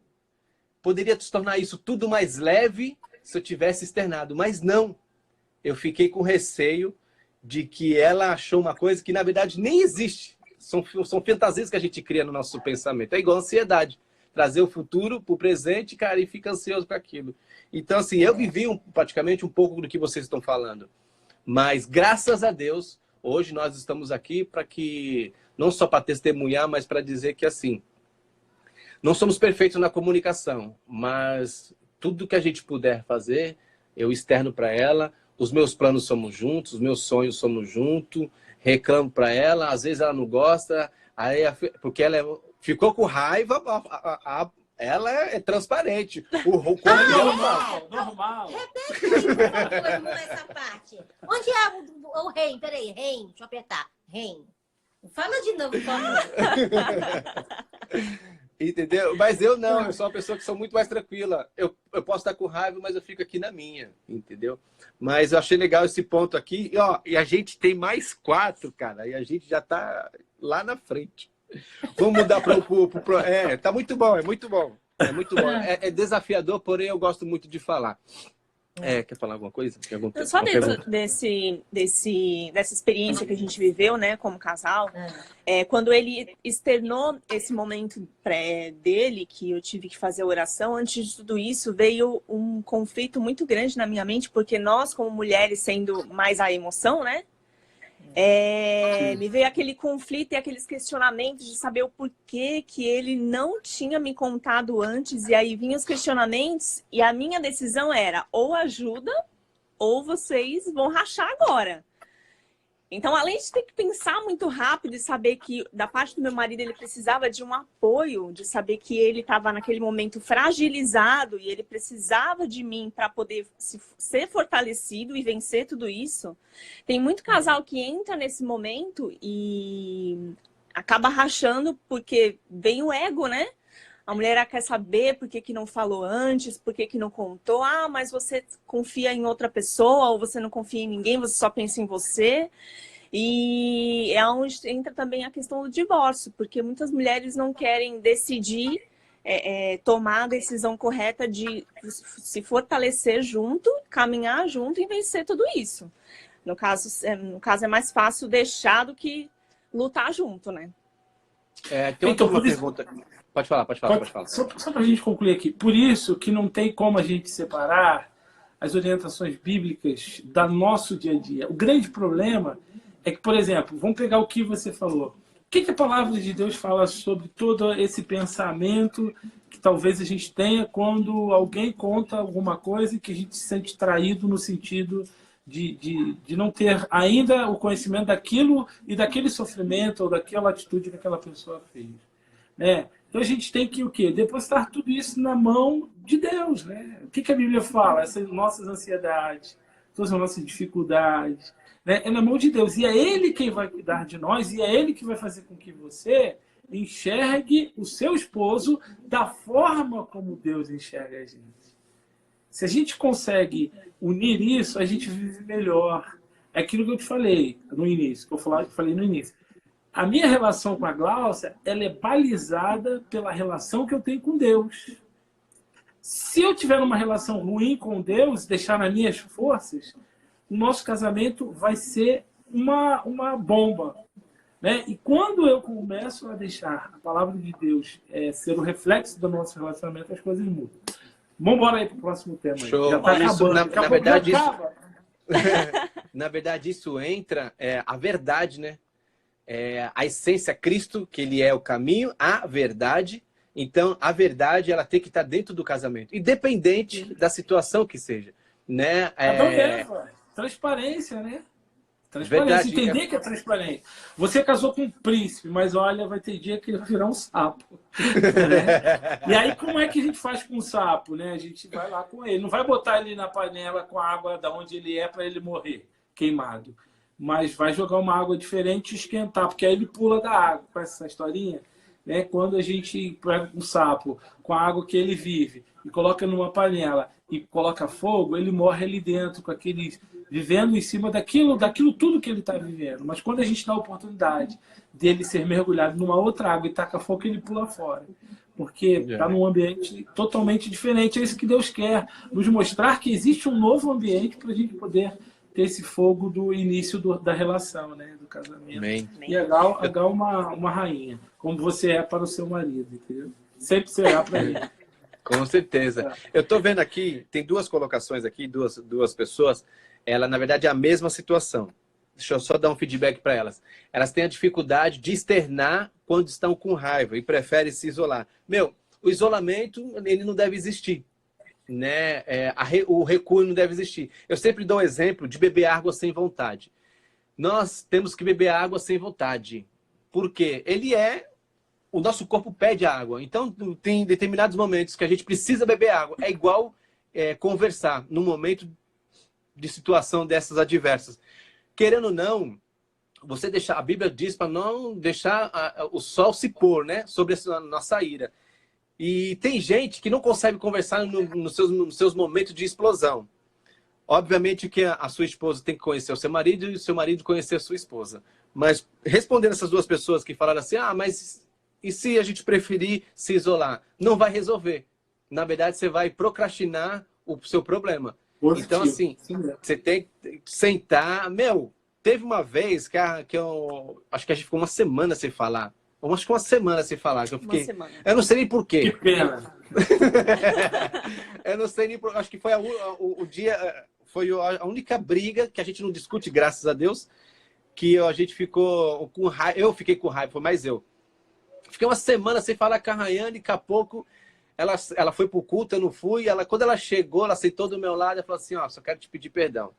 poderia se tornar isso tudo mais leve se eu tivesse externado, mas não. Eu fiquei com receio de que ela achou uma coisa que, na verdade, nem existe. São fantasias que a gente cria no nosso pensamento. É igual a ansiedade. trazer o futuro para o presente, cara, e fica ansioso com aquilo. Então, assim, eu vivi praticamente um pouco do que vocês estão falando. Mas, graças a Deus, hoje nós estamos aqui para que, não só para testemunhar, mas para dizer que, assim, não somos perfeitos na comunicação, mas tudo que a gente puder fazer, eu externo para ela. Os meus planos somos juntos, os meus sonhos somos juntos, reclamo para ela, às vezes ela não gosta, aí, porque ela ficou com raiva, ela é transparente. O corpo dela normal. Repete aí, por favor, essa parte. Onde é o reino? Peraí, reino, deixa eu apertar. Reino. Fala de novo, por favor. Entendeu? Mas eu não, eu sou uma pessoa que sou muito mais tranquila. Eu posso estar com raiva, mas eu fico aqui na minha, entendeu? Mas eu achei legal esse ponto aqui. E a gente tem mais 4, cara, e a gente já tá lá na frente. Vamos mudar para o... tá muito bom, é muito bom. É muito bom. É desafiador, porém eu gosto muito de falar. Quer falar alguma coisa? Só dentro dessa experiência que a gente viveu, né, como casal, quando ele externou esse momento dele, que eu tive que fazer a oração, antes de tudo isso, veio um conflito muito grande na minha mente, porque nós, como mulheres, sendo mais a emoção, né, me veio aquele conflito e aqueles questionamentos de saber o porquê que ele não tinha me contado antes. E aí vinham os questionamentos e a minha decisão era ou ajuda ou vocês vão rachar agora. Então, além de ter que pensar muito rápido e saber que da parte do meu marido ele precisava de um apoio, de saber que ele estava naquele momento fragilizado e ele precisava de mim para poder ser fortalecido e vencer tudo isso. Tem muito casal que entra nesse momento e acaba rachando porque vem o ego, né? A mulher quer saber por que que não falou antes, por que que não contou. Ah, mas você confia em outra pessoa ou você não confia em ninguém, você só pensa em você. E é onde entra também a questão do divórcio, porque muitas mulheres não querem decidir, tomar a decisão correta de se fortalecer junto, caminhar junto e vencer tudo isso. No caso é mais fácil deixar do que lutar junto, né? Tem uma pergunta... Pode falar. Só para a gente concluir aqui. Por isso que não tem como a gente separar as orientações bíblicas do nosso dia a dia. O grande problema é que, por exemplo, vamos pegar o que você falou. O que a palavra de Deus fala sobre todo esse pensamento que talvez a gente tenha quando alguém conta alguma coisa e que a gente se sente traído no sentido de não ter ainda o conhecimento daquilo e daquele sofrimento ou daquela atitude que aquela pessoa fez, né? Então a gente tem que o quê? Depositar tudo isso na mão de Deus, né? O que a Bíblia fala? Essas nossas ansiedades, todas as nossas dificuldades, né? É na mão de Deus. E é Ele quem vai cuidar de nós e é Ele que vai fazer com que você enxergue o seu esposo da forma como Deus enxerga a gente. Se a gente consegue unir isso, a gente vive melhor. É aquilo que eu te falei no início, que eu falei no início. A minha relação com a Gláucia, ela é balizada pela relação que eu tenho com Deus. Se eu tiver uma relação ruim com Deus, deixar nas minhas forças, o nosso casamento vai ser uma bomba, né? E quando eu começo a deixar a palavra de Deus ser o reflexo do nosso relacionamento, as coisas mudam. Vamos embora aí para o próximo tema. Show. Já está acabando. Na verdade, na verdade, isso entra a verdade, né? A essência, Cristo, que ele é o caminho, a verdade. Então, a verdade, ela tem que estar dentro do casamento, independente da situação que seja, né? Transparência, né? Transparência. Verdade, entender que é transparente. Você casou com um príncipe, mas olha, vai ter dia que ele vai virar um sapo. Né? E aí, como é que a gente faz com o sapo, né? A gente vai lá com ele. Não vai botar ele na panela com a água da onde ele é para ele morrer queimado. Mas vai jogar uma água diferente e esquentar, porque aí ele pula da água. Com essa historinha, né? Quando a gente pega um sapo com a água que ele vive e coloca numa panela e coloca fogo, ele morre ali dentro, com aquele, vivendo em cima daquilo tudo que ele está vivendo. Mas quando a gente dá a oportunidade dele ser mergulhado numa outra água e taca fogo, ele pula fora. Porque está num ambiente totalmente diferente. É isso que Deus quer, nos mostrar que existe um novo ambiente para a gente poder ter esse fogo do início da relação, né? Do casamento. Amém. E a Gal uma rainha, como você é para o seu marido, entendeu? sempre será para mim. Com certeza. Eu estou vendo aqui, tem duas colocações aqui, duas pessoas. Ela, na verdade, é a mesma situação. Deixa eu só dar um feedback para elas. Elas têm a dificuldade de externar quando estão com raiva e preferem se isolar. Meu, o isolamento, ele não deve existir, né? O recuo não deve existir. Eu sempre dou o exemplo de beber água sem vontade. Nós temos que beber água sem vontade. Por quê? O nosso corpo pede água. Então, tem determinados momentos que a gente precisa beber água. É igual conversar num momento de situação dessas adversas. Querendo ou não, a Bíblia diz para não deixar o sol se pôr, né, sobre a nossa ira. E tem gente que não consegue conversar nos seus momentos de explosão. Obviamente que a sua esposa tem que conhecer o seu marido e o seu marido conhecer a sua esposa. Mas respondendo essas duas pessoas que falaram assim, mas e se a gente preferir se isolar? Não vai resolver. Na verdade, você vai procrastinar o seu problema. Positivo. Então, assim, você tem que sentar. Teve uma vez que eu acho que a gente ficou uma semana sem falar. Acho que uma semana sem falar. Que eu fiquei. Eu não sei nem por quê. Que pena. Eu não sei nem por. Acho que foi o dia. Foi a única briga que a gente não discute, graças a Deus. Que a gente ficou com raiva. Eu fiquei com raiva, foi mais eu. Fiquei uma semana sem falar com a Rayane, e daqui a pouco ela foi pro culto, eu não fui. Quando ela chegou, ela sentou do meu lado e falou assim, só quero te pedir perdão.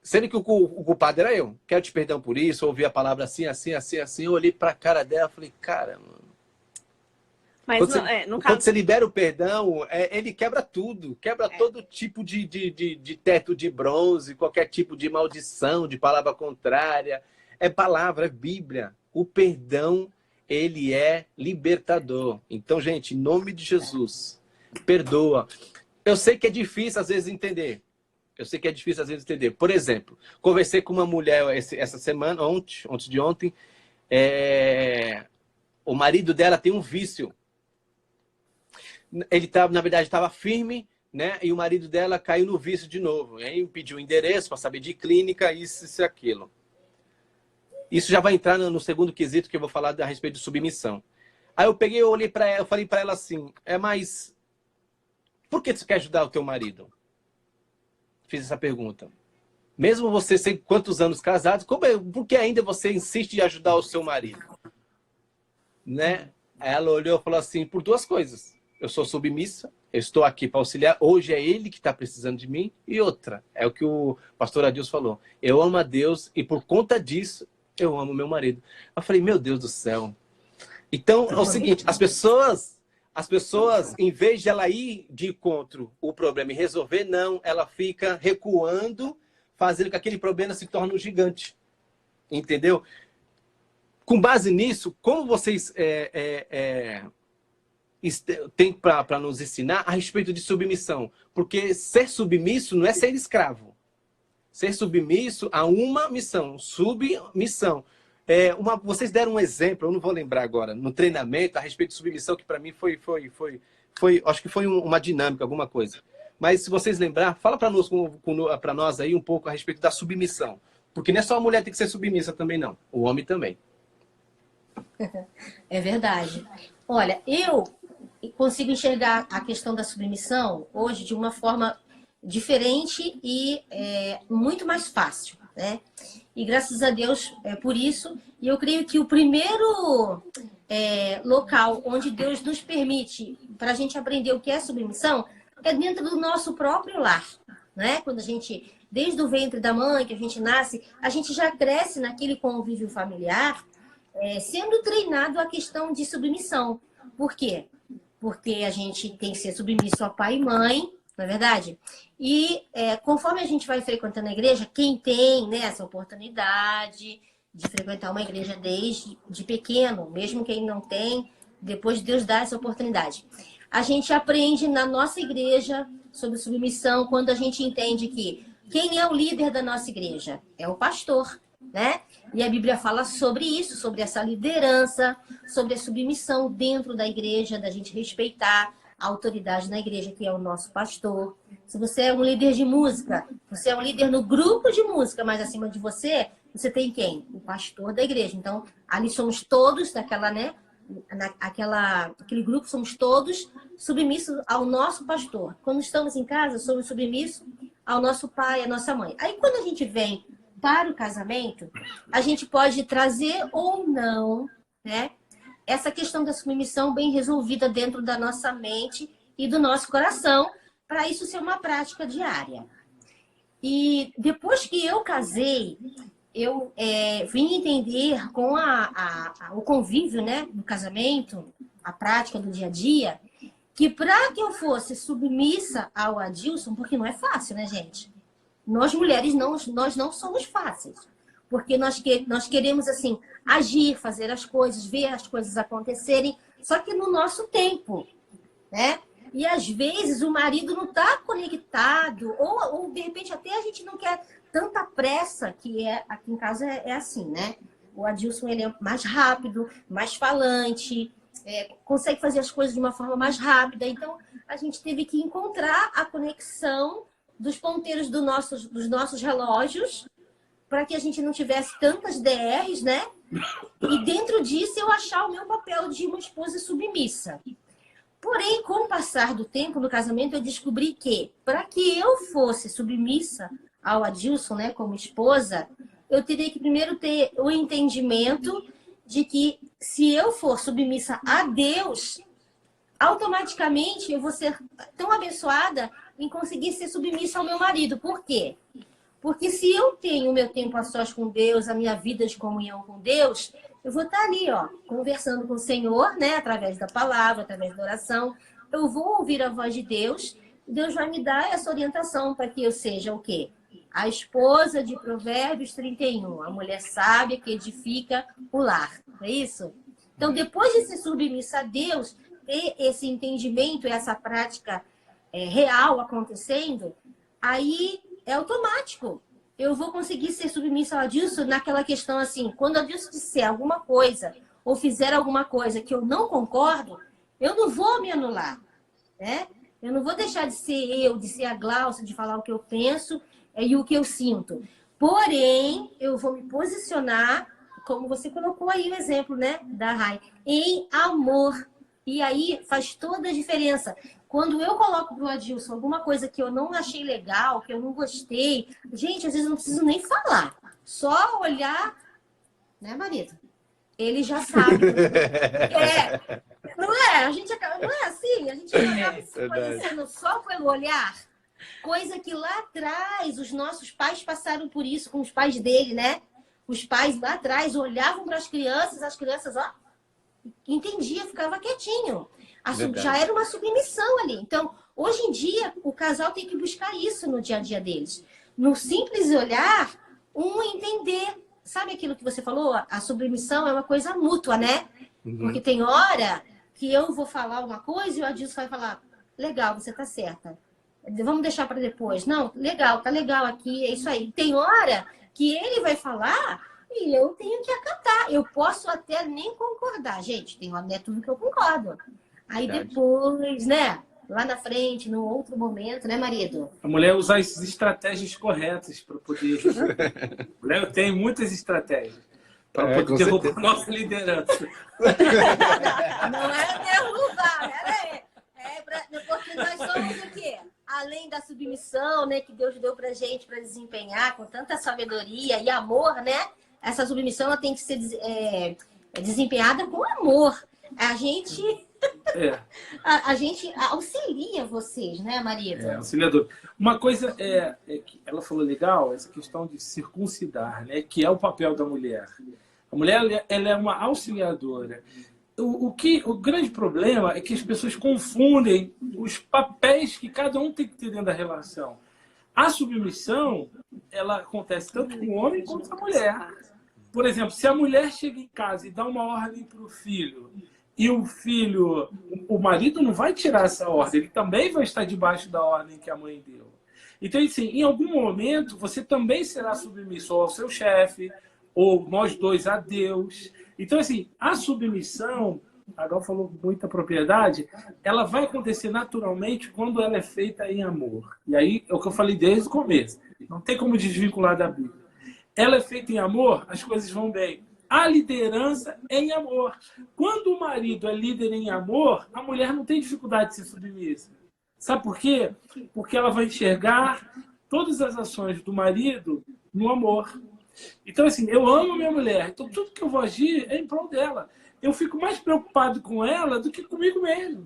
Sendo que o culpado era eu. Quero te perdão por isso, ouvi a palavra assim, assim, assim, assim. Eu olhei pra cara dela e falei, cara, mano. Mas quando você libera o perdão, ele quebra tudo. Quebra todo tipo de teto de bronze, qualquer tipo de maldição, de palavra contrária. É palavra, é Bíblia. O perdão, ele é libertador. Então, gente, em nome de Jesus, perdoa. Eu sei que é difícil, às vezes, entender. Por exemplo, conversei com uma mulher essa semana, antes de ontem. O marido dela tem um vício. Ele, na verdade, estava firme, né? E o marido dela caiu no vício de novo. E aí pediu o endereço para saber de clínica, isso e aquilo. Isso já vai entrar no segundo quesito que eu vou falar a respeito de submissão. Aí eu olhei para ela, eu falei para ela assim, mas por que você quer ajudar o teu marido? Fiz essa pergunta. Mesmo você ser quantos anos casados, por que ainda você insiste em ajudar o seu marido? Né? Ela olhou e falou assim, por duas coisas. Eu sou submissa, eu estou aqui para auxiliar. Hoje é ele que está precisando de mim. E outra, é o que o pastor Adilson falou. Eu amo a Deus e por conta disso, eu amo meu marido. Eu falei, meu Deus do céu. Então, é o seguinte, as pessoas, em vez de ela ir de encontro o problema e resolver, não, ela fica recuando, fazendo com que aquele problema se torne um gigante. Entendeu? Com base nisso, como vocês têm para nos ensinar a respeito de submissão? Porque ser submisso não é ser escravo. Ser submisso a uma missão, submissão. Vocês deram um exemplo, eu não vou lembrar agora, no treinamento, a respeito de submissão, que para mim foi acho que foi uma dinâmica, alguma coisa. Mas se vocês lembrar, fala para nós aí um pouco a respeito da submissão. Porque não é só a mulher que tem que ser submissa também, não. O homem também. É verdade. Olha, eu consigo enxergar a questão da submissão hoje de uma forma diferente e muito mais fácil, né? E graças a Deus por isso. E eu creio que o primeiro local onde Deus nos permite para a gente aprender o que é submissão é dentro do nosso próprio lar, né? Quando a gente, desde o ventre da mãe, que a gente nasce, a gente já cresce naquele convívio familiar, sendo treinado a questão de submissão. Por quê? Porque a gente tem que ser submisso a pai e mãe, não é verdade? E conforme a gente vai frequentando a igreja, quem tem, né, essa oportunidade de frequentar uma igreja desde pequeno, mesmo quem não tem, depois Deus dá essa oportunidade. A gente aprende na nossa igreja sobre submissão quando a gente entende que quem é o líder da nossa igreja? É o pastor, né? E a Bíblia fala sobre isso, sobre essa liderança, sobre a submissão dentro da igreja, da gente respeitar a autoridade na igreja, que é o nosso pastor. Se você é um líder de música, você é um líder no grupo de música, mas acima de você, você tem quem? O pastor da igreja. Então, ali somos todos daquela, né, aquele grupo, somos todos submissos ao nosso pastor. Quando estamos em casa, somos submissos ao nosso pai, à nossa mãe. Aí, quando a gente vem para o casamento, a gente pode trazer ou não, né, essa questão da submissão bem resolvida dentro da nossa mente e do nosso coração, para isso ser uma prática diária. E depois que eu casei, eu vim entender com o convívio, né, do casamento, a prática do dia a dia, que para que eu fosse submissa ao Adilson, porque não é fácil, né, gente? Nós mulheres, nós não somos fáceis. Porque nós queremos, assim, agir, fazer as coisas, ver as coisas acontecerem, só que no nosso tempo, né? E às vezes o marido não está conectado, ou de repente até a gente não quer tanta pressa, que aqui em casa é assim, né? O Adilson, ele é mais rápido, mais falante, consegue fazer as coisas de uma forma mais rápida. Então, a gente teve que encontrar a conexão dos ponteiros dos nossos relógios, para que a gente não tivesse tantas DRs, né? E dentro disso eu achar o meu papel de uma esposa submissa. Porém, com o passar do tempo no casamento, eu descobri que, para que eu fosse submissa ao Adilson, né, como esposa, eu teria que primeiro ter o entendimento de que, se eu for submissa a Deus, automaticamente eu vou ser tão abençoada em conseguir ser submissa ao meu marido. Por quê? Porque se eu tenho o meu tempo a sós com Deus, a minha vida de comunhão com Deus, eu vou estar ali, ó, conversando com o Senhor, né, através da palavra, através da oração. Eu vou ouvir a voz de Deus, e Deus vai me dar essa orientação para que eu seja o quê? A esposa de Provérbios 31, a mulher sábia que edifica o lar. É isso? Então, depois de ser submissa a Deus, ter esse entendimento, essa prática real acontecendo, aí é automático. Eu vou conseguir ser submissa ao Adilson naquela questão assim, quando o Adilson disser alguma coisa ou fizer alguma coisa que eu não concordo, eu não vou me anular, né? Eu não vou deixar de ser eu, de ser a Glaucia, de falar o que eu penso e o que eu sinto. Porém, eu vou me posicionar, como você colocou aí o exemplo, né, da Rai, em amor. E aí faz toda a diferença. Quando eu coloco pro Adilson alguma coisa que eu não achei legal, que eu não gostei, gente, às vezes eu não preciso nem falar. Só olhar, né, marido? Ele já sabe. Não é? Não é assim? A gente acaba se conhecendo só pelo olhar. Coisa que lá atrás os nossos pais passaram por isso com os pais dele, né? Os pais lá atrás olhavam para as crianças, ó, entendia, ficava quietinho. Já era uma submissão ali. Então, hoje em dia, o casal tem que buscar isso no dia a dia deles. No simples olhar, entender. Sabe aquilo que você falou? A submissão é uma coisa mútua, né? Uhum. Porque tem hora que eu vou falar uma coisa e o Adilson vai falar, legal, você tá certa. Vamos deixar para depois. Não, legal, tá legal aqui, é isso aí. Tem hora que ele vai falar e eu tenho que acatar. Eu posso até nem concordar. Gente, tem hora, não é tudo que eu concordo. Aí depois, né? Lá na frente, num outro momento, né, marido? A mulher usar essas estratégias corretas para poder... A mulher tem muitas estratégias para poder derrubar a nossa liderança. Não é derrubar, porque nós somos o quê? Além da submissão, né, que Deus deu pra gente para desempenhar com tanta sabedoria e amor, né? Essa submissão ela tem que ser desempenhada com amor. A gente auxilia vocês, né, marido? Auxiliador. Uma coisa que ela falou legal, essa questão de circuncidar, né, que é o papel da mulher. A mulher, ela é uma auxiliadora. O grande problema é que as pessoas confundem os papéis que cada um tem que ter dentro da relação. A submissão, ela acontece tanto com o homem quanto com a mulher. Por exemplo, se a mulher chega em casa e dá uma ordem para o filho, e o marido não vai tirar essa ordem, ele também vai estar debaixo da ordem que a mãe deu. Então, assim, em algum momento, você também será submisso ao seu chefe, ou nós dois a Deus. Então, assim, a submissão, a Gal falou com muita propriedade, ela vai acontecer naturalmente quando ela é feita em amor. E aí, é o que eu falei desde o começo. Não tem como desvincular da Bíblia. Ela é feita em amor, as coisas vão bem. a liderança em amor. Quando o marido é líder em amor, a mulher não tem dificuldade de ser submissa. Sabe por quê? Porque ela vai enxergar todas as ações do marido no amor. Então, assim, eu amo minha mulher, então tudo que eu vou agir é em prol dela. Eu fico mais preocupado com ela do que comigo mesmo.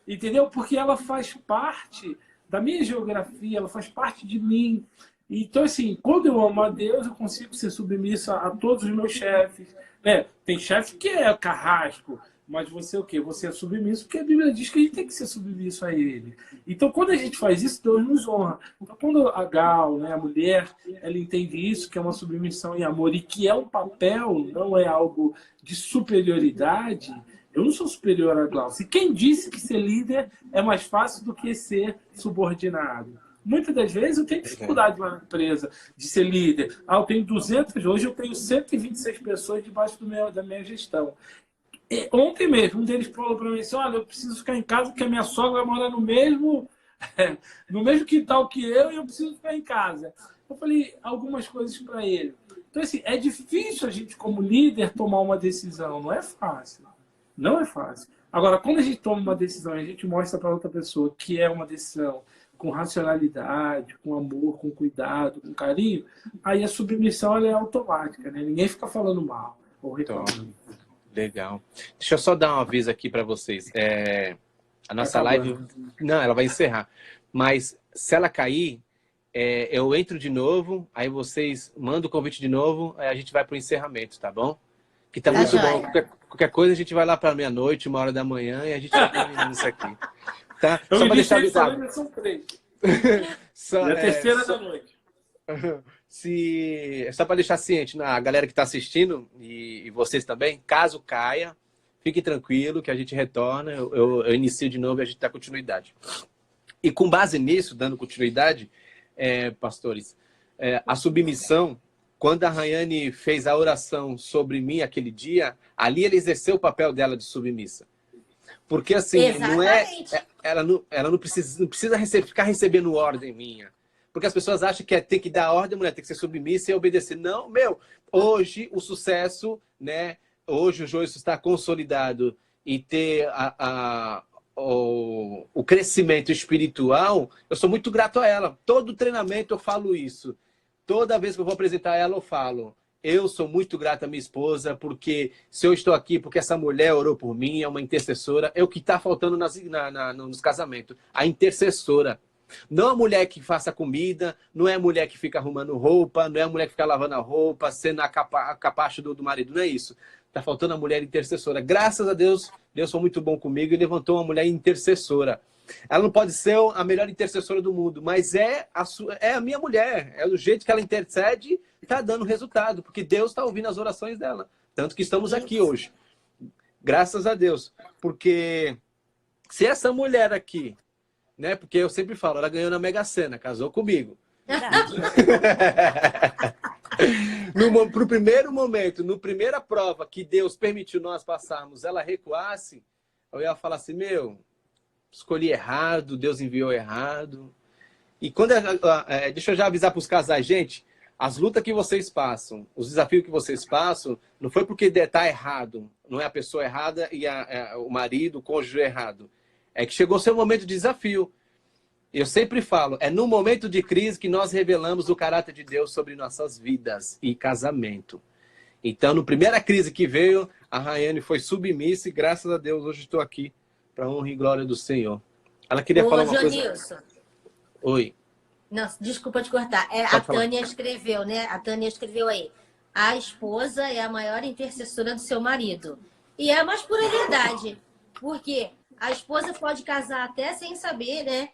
Entendeu? Porque ela faz parte da minha geografia, ela faz parte de mim. Então, assim, quando eu amo a Deus, eu consigo ser submisso a todos os meus chefes. Né? Tem chefe que é carrasco, mas você é o quê? Você é submisso porque a Bíblia diz que a gente tem que ser submisso a Ele. Então, quando a gente faz isso, Deus nos honra. Então, quando a Gal, né, a mulher, ela entende isso, que é uma submissão em amor e que é um papel, não é algo de superioridade, eu não sou superior a Glaucia. E quem disse que ser líder é mais fácil do que ser subordinado? Muitas das vezes eu tenho dificuldade na empresa de ser líder. Eu tenho 200, hoje eu tenho 126 pessoas debaixo da minha gestão. E ontem mesmo, um deles falou para mim assim, olha, eu preciso ficar em casa porque a minha sogra mora no mesmo quintal que eu e eu preciso ficar em casa. Eu falei algumas coisas para ele. Então, assim, é difícil a gente, como líder, tomar uma decisão. Não é fácil. Não é fácil. Agora, quando a gente toma uma decisão e a gente mostra para outra pessoa que é uma decisão com racionalidade, com amor, com cuidado, com carinho, aí a submissão ela é automática, né? Ninguém fica falando mal ou reclamando. Legal. Deixa eu só dar um aviso aqui para vocês. A nossa live... Não, ela vai encerrar. Mas se ela cair, eu entro de novo, aí vocês mandam o convite de novo, aí a gente vai para o encerramento, tá bom? Que tá muito bom. Qualquer coisa a gente vai lá para meia-noite, 1h da manhã, e a gente vai terminando isso aqui. Tá? Eu só para deixar avisado. São 3. Só, e a terceira da noite. Só para deixar ciente, a galera que está assistindo, e vocês também, caso caia, fique tranquilo que a gente retorna, eu inicio de novo e a gente dá continuidade. E com base nisso, dando continuidade, pastores, a submissão, quando a Rayane fez a oração sobre mim aquele dia, ali ela exerceu o papel dela de submissa. Porque assim, ela não precisa ficar recebendo ordem minha. Porque as pessoas acham que tem que dar ordem, a mulher tem que ser submissa e obedecer. Não, hoje o sucesso, né? Hoje o Joilson está consolidado e ter o crescimento espiritual, eu sou muito grato a ela. Todo treinamento eu falo isso. Toda vez que eu vou apresentar ela, eu falo. Eu sou muito grato à minha esposa, porque se eu estou aqui, porque essa mulher orou por mim, é uma intercessora, é o que está faltando nos casamentos. A intercessora. Não a mulher que faça comida, não é a mulher que fica arrumando roupa, não é a mulher que fica lavando a roupa, sendo a capacho do marido, não é isso. Está faltando a mulher intercessora. Graças a Deus, Deus foi muito bom comigo e levantou uma mulher intercessora. Ela não pode ser a melhor intercessora do mundo, mas é a minha mulher. É do jeito que ela intercede e está dando resultado, porque Deus está ouvindo as orações dela. Tanto que estamos aqui hoje. Graças a Deus. Porque se essa mulher aqui, né? Porque eu sempre falo, ela ganhou na Mega Sena, casou comigo. No primeiro momento, no primeira prova que Deus permitiu nós passarmos, ela recuasse, eu ia falar assim, escolhi errado, Deus enviou errado. E quando deixa eu já avisar para os casais, gente, as lutas que vocês passam, os desafios que vocês passam, não foi porque está errado, não é a pessoa errada e o marido, o cônjuge errado. É que chegou o seu momento de desafio. Eu sempre falo, é no momento de crise que nós revelamos o caráter de Deus sobre nossas vidas e casamento. Então, na primeira crise que veio, a Rayane foi submissa e graças a Deus hoje estou aqui para honra e glória do Senhor. Ela queria falar uma coisa. Oi. Não, desculpa te cortar. A Tânia escreveu, né? A Tânia escreveu aí. A esposa é a maior intercessora do seu marido. E é a mais pura verdade. Porque a esposa pode casar até sem saber, né?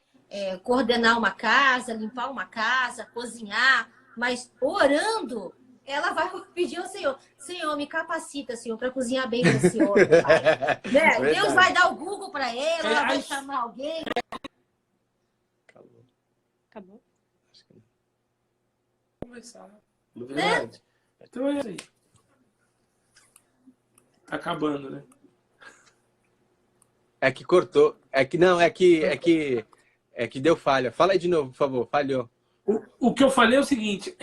Coordenar uma casa, limpar uma casa, cozinhar, mas orando, ela vai pedir ao Senhor, Senhor, me capacita, Senhor, para cozinhar bem para esse homem, pai. Né? Deus vai dar o Google para ela vai chamar alguém. Acabou? Acho que não. Começar. Verdade. Então é aí. Tá acabando, né? É que cortou. É que deu falha. Fala aí de novo, por favor. Falhou. O que eu falei é o seguinte,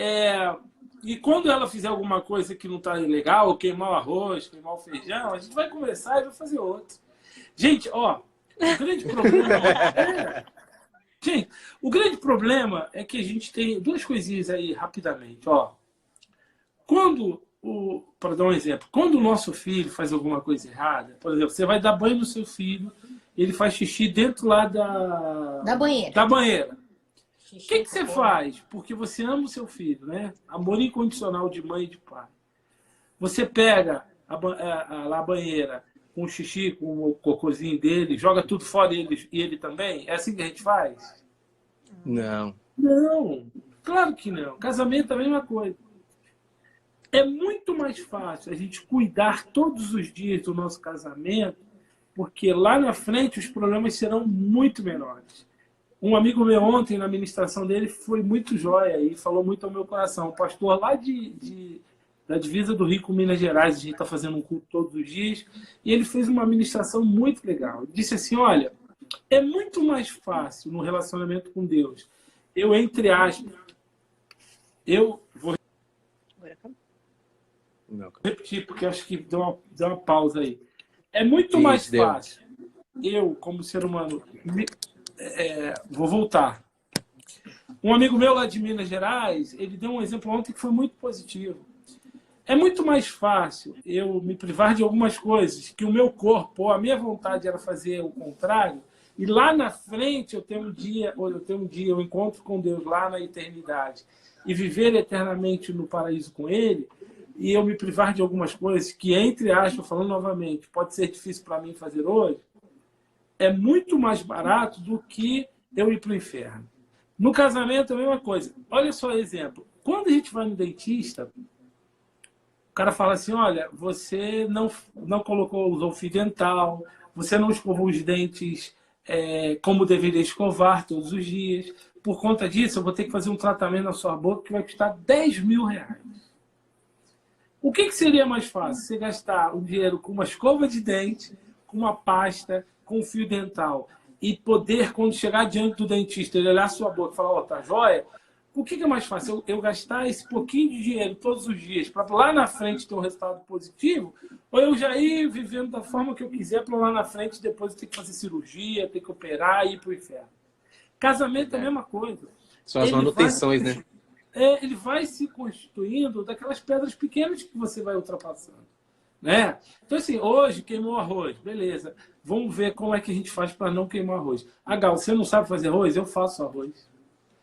E quando ela fizer alguma coisa que não está legal, queimar o arroz, queimar o feijão, a gente vai conversar e vai fazer outro. Gente, ó, o grande problema gente, o grande problema é que a gente tem duas coisinhas aí rapidamente, ó. Para dar um exemplo, quando o nosso filho faz alguma coisa errada, por exemplo, você vai dar banho no seu filho, ele faz xixi dentro lá Da banheira. da banheira. O que você faz? Porque você ama o seu filho, né? Amor incondicional de mãe e de pai. Você pega a banheira com o xixi, com o cocôzinho dele, joga tudo fora e ele também? É assim que a gente faz? Não. Não, claro que não. Casamento é a mesma coisa. É muito mais fácil a gente cuidar todos os dias do nosso casamento, porque lá na frente os problemas serão muito menores. Um amigo meu ontem, na ministração dele, foi muito joia e falou muito ao meu coração. Um pastor lá da divisa do Rio com Minas Gerais, a gente está fazendo um culto todos os dias, e ele fez uma ministração muito legal. Ele disse assim, olha, é muito mais fácil no relacionamento com Deus. Eu, entre aspas, eu vou repetir, porque acho que deu uma pausa aí. É muito mais fácil eu, como ser humano, vou voltar. Um amigo meu lá de Minas Gerais, ele deu um exemplo ontem que foi muito positivo. É muito mais fácil eu me privar de algumas coisas que o meu corpo ou a minha vontade era fazer o contrário, e lá na frente eu tenho um encontro com Deus lá na eternidade e viver eternamente no paraíso com Ele, e eu me privar de algumas coisas que, entre aspas, falando novamente, pode ser difícil para mim fazer hoje, é muito mais barato do que eu ir para o inferno. No casamento é a mesma coisa. Olha só o exemplo. Quando a gente vai no dentista, o cara fala assim, olha, você não usou fio dental, você não escovou os dentes como deveria escovar todos os dias. Por conta disso, eu vou ter que fazer um tratamento na sua boca que vai custar R$10.000. O que seria mais fácil? Você gastar o dinheiro com uma escova de dente, com uma pasta, com um fio dental, e poder, quando chegar diante do dentista, ele olhar a sua boca e falar, ó, tá joia? O que é mais fácil? Eu gastar esse pouquinho de dinheiro todos os dias para lá na frente ter um resultado positivo? Ou eu já ir vivendo da forma que eu quiser para lá na frente depois eu ter que fazer cirurgia, ter que operar e ir para o inferno? Casamento é a mesma coisa. São as manutenções, né? Ele vai se constituindo daquelas pedras pequenas que você vai ultrapassando. Né? Então, assim, hoje queimou arroz, beleza. Vamos ver como é que a gente faz para não queimar arroz. Gal, você não sabe fazer arroz? Eu faço arroz.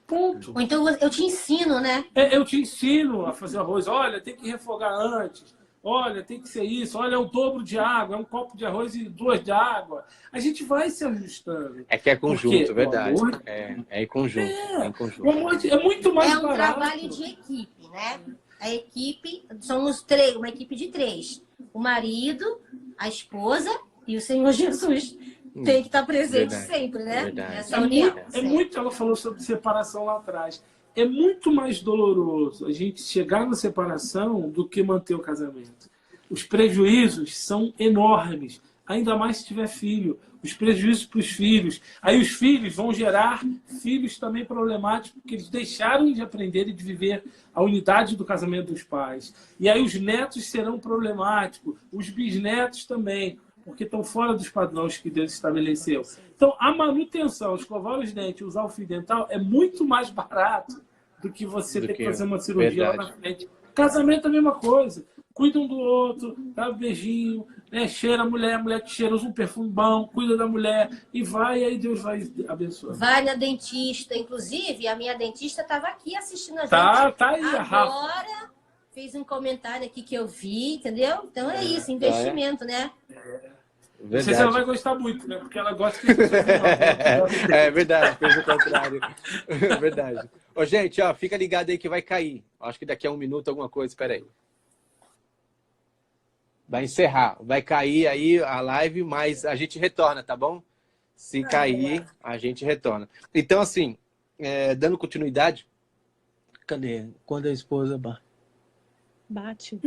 Ponto. Ou então eu te ensino, né? Eu te ensino a fazer arroz. Olha, tem que refogar antes. Olha, tem que ser isso. Olha, é o dobro de água. É um copo de arroz e 2 de água. A gente vai se ajustando. É que é conjunto, porque, verdade. É em conjunto. É em conjunto. É muito mais barato. É um trabalho de equipe, né? A equipe, somos uma equipe de 3. O marido, a esposa e o Senhor Jesus. Tem que estar presente sempre, né? Essa união. Ela falou sobre separação lá atrás. É muito mais doloroso a gente chegar na separação do que manter o casamento. Os prejuízos são enormes, ainda mais se tiver filho. Os prejuízos para os filhos. Aí os filhos vão gerar filhos também problemáticos, porque eles deixaram de aprender e de viver a unidade do casamento dos pais. E aí os netos serão problemáticos, os bisnetos também, porque estão fora dos padrões que Deus estabeleceu. Então, a manutenção, escovar os dentes, usar o fio dental, é muito mais barato do que você ter que fazer uma cirurgia lá na frente. Casamento é a mesma coisa. Cuida um do outro, dá um beijinho, né? Cheira a mulher que cheira, usa um perfume bom, cuida da mulher, e aí Deus vai abençoar. Vai na dentista, inclusive, a minha dentista estava aqui assistindo a gente. Tá aí, agora fez um comentário aqui que eu vi, entendeu? Então é isso, investimento, né? Não sei se ela vai gostar muito, né? Porque ela gosta que... É verdade, fez o contrário. Verdade. Ô, gente, ó, fica ligado aí que vai cair. Acho que daqui a 1 minuto alguma coisa, espera aí. Vai encerrar. Vai cair aí a live, mas a gente retorna, tá bom? Se cair, a gente retorna. Então, assim, dando continuidade... Cadê? Quando a esposa bate? Bate.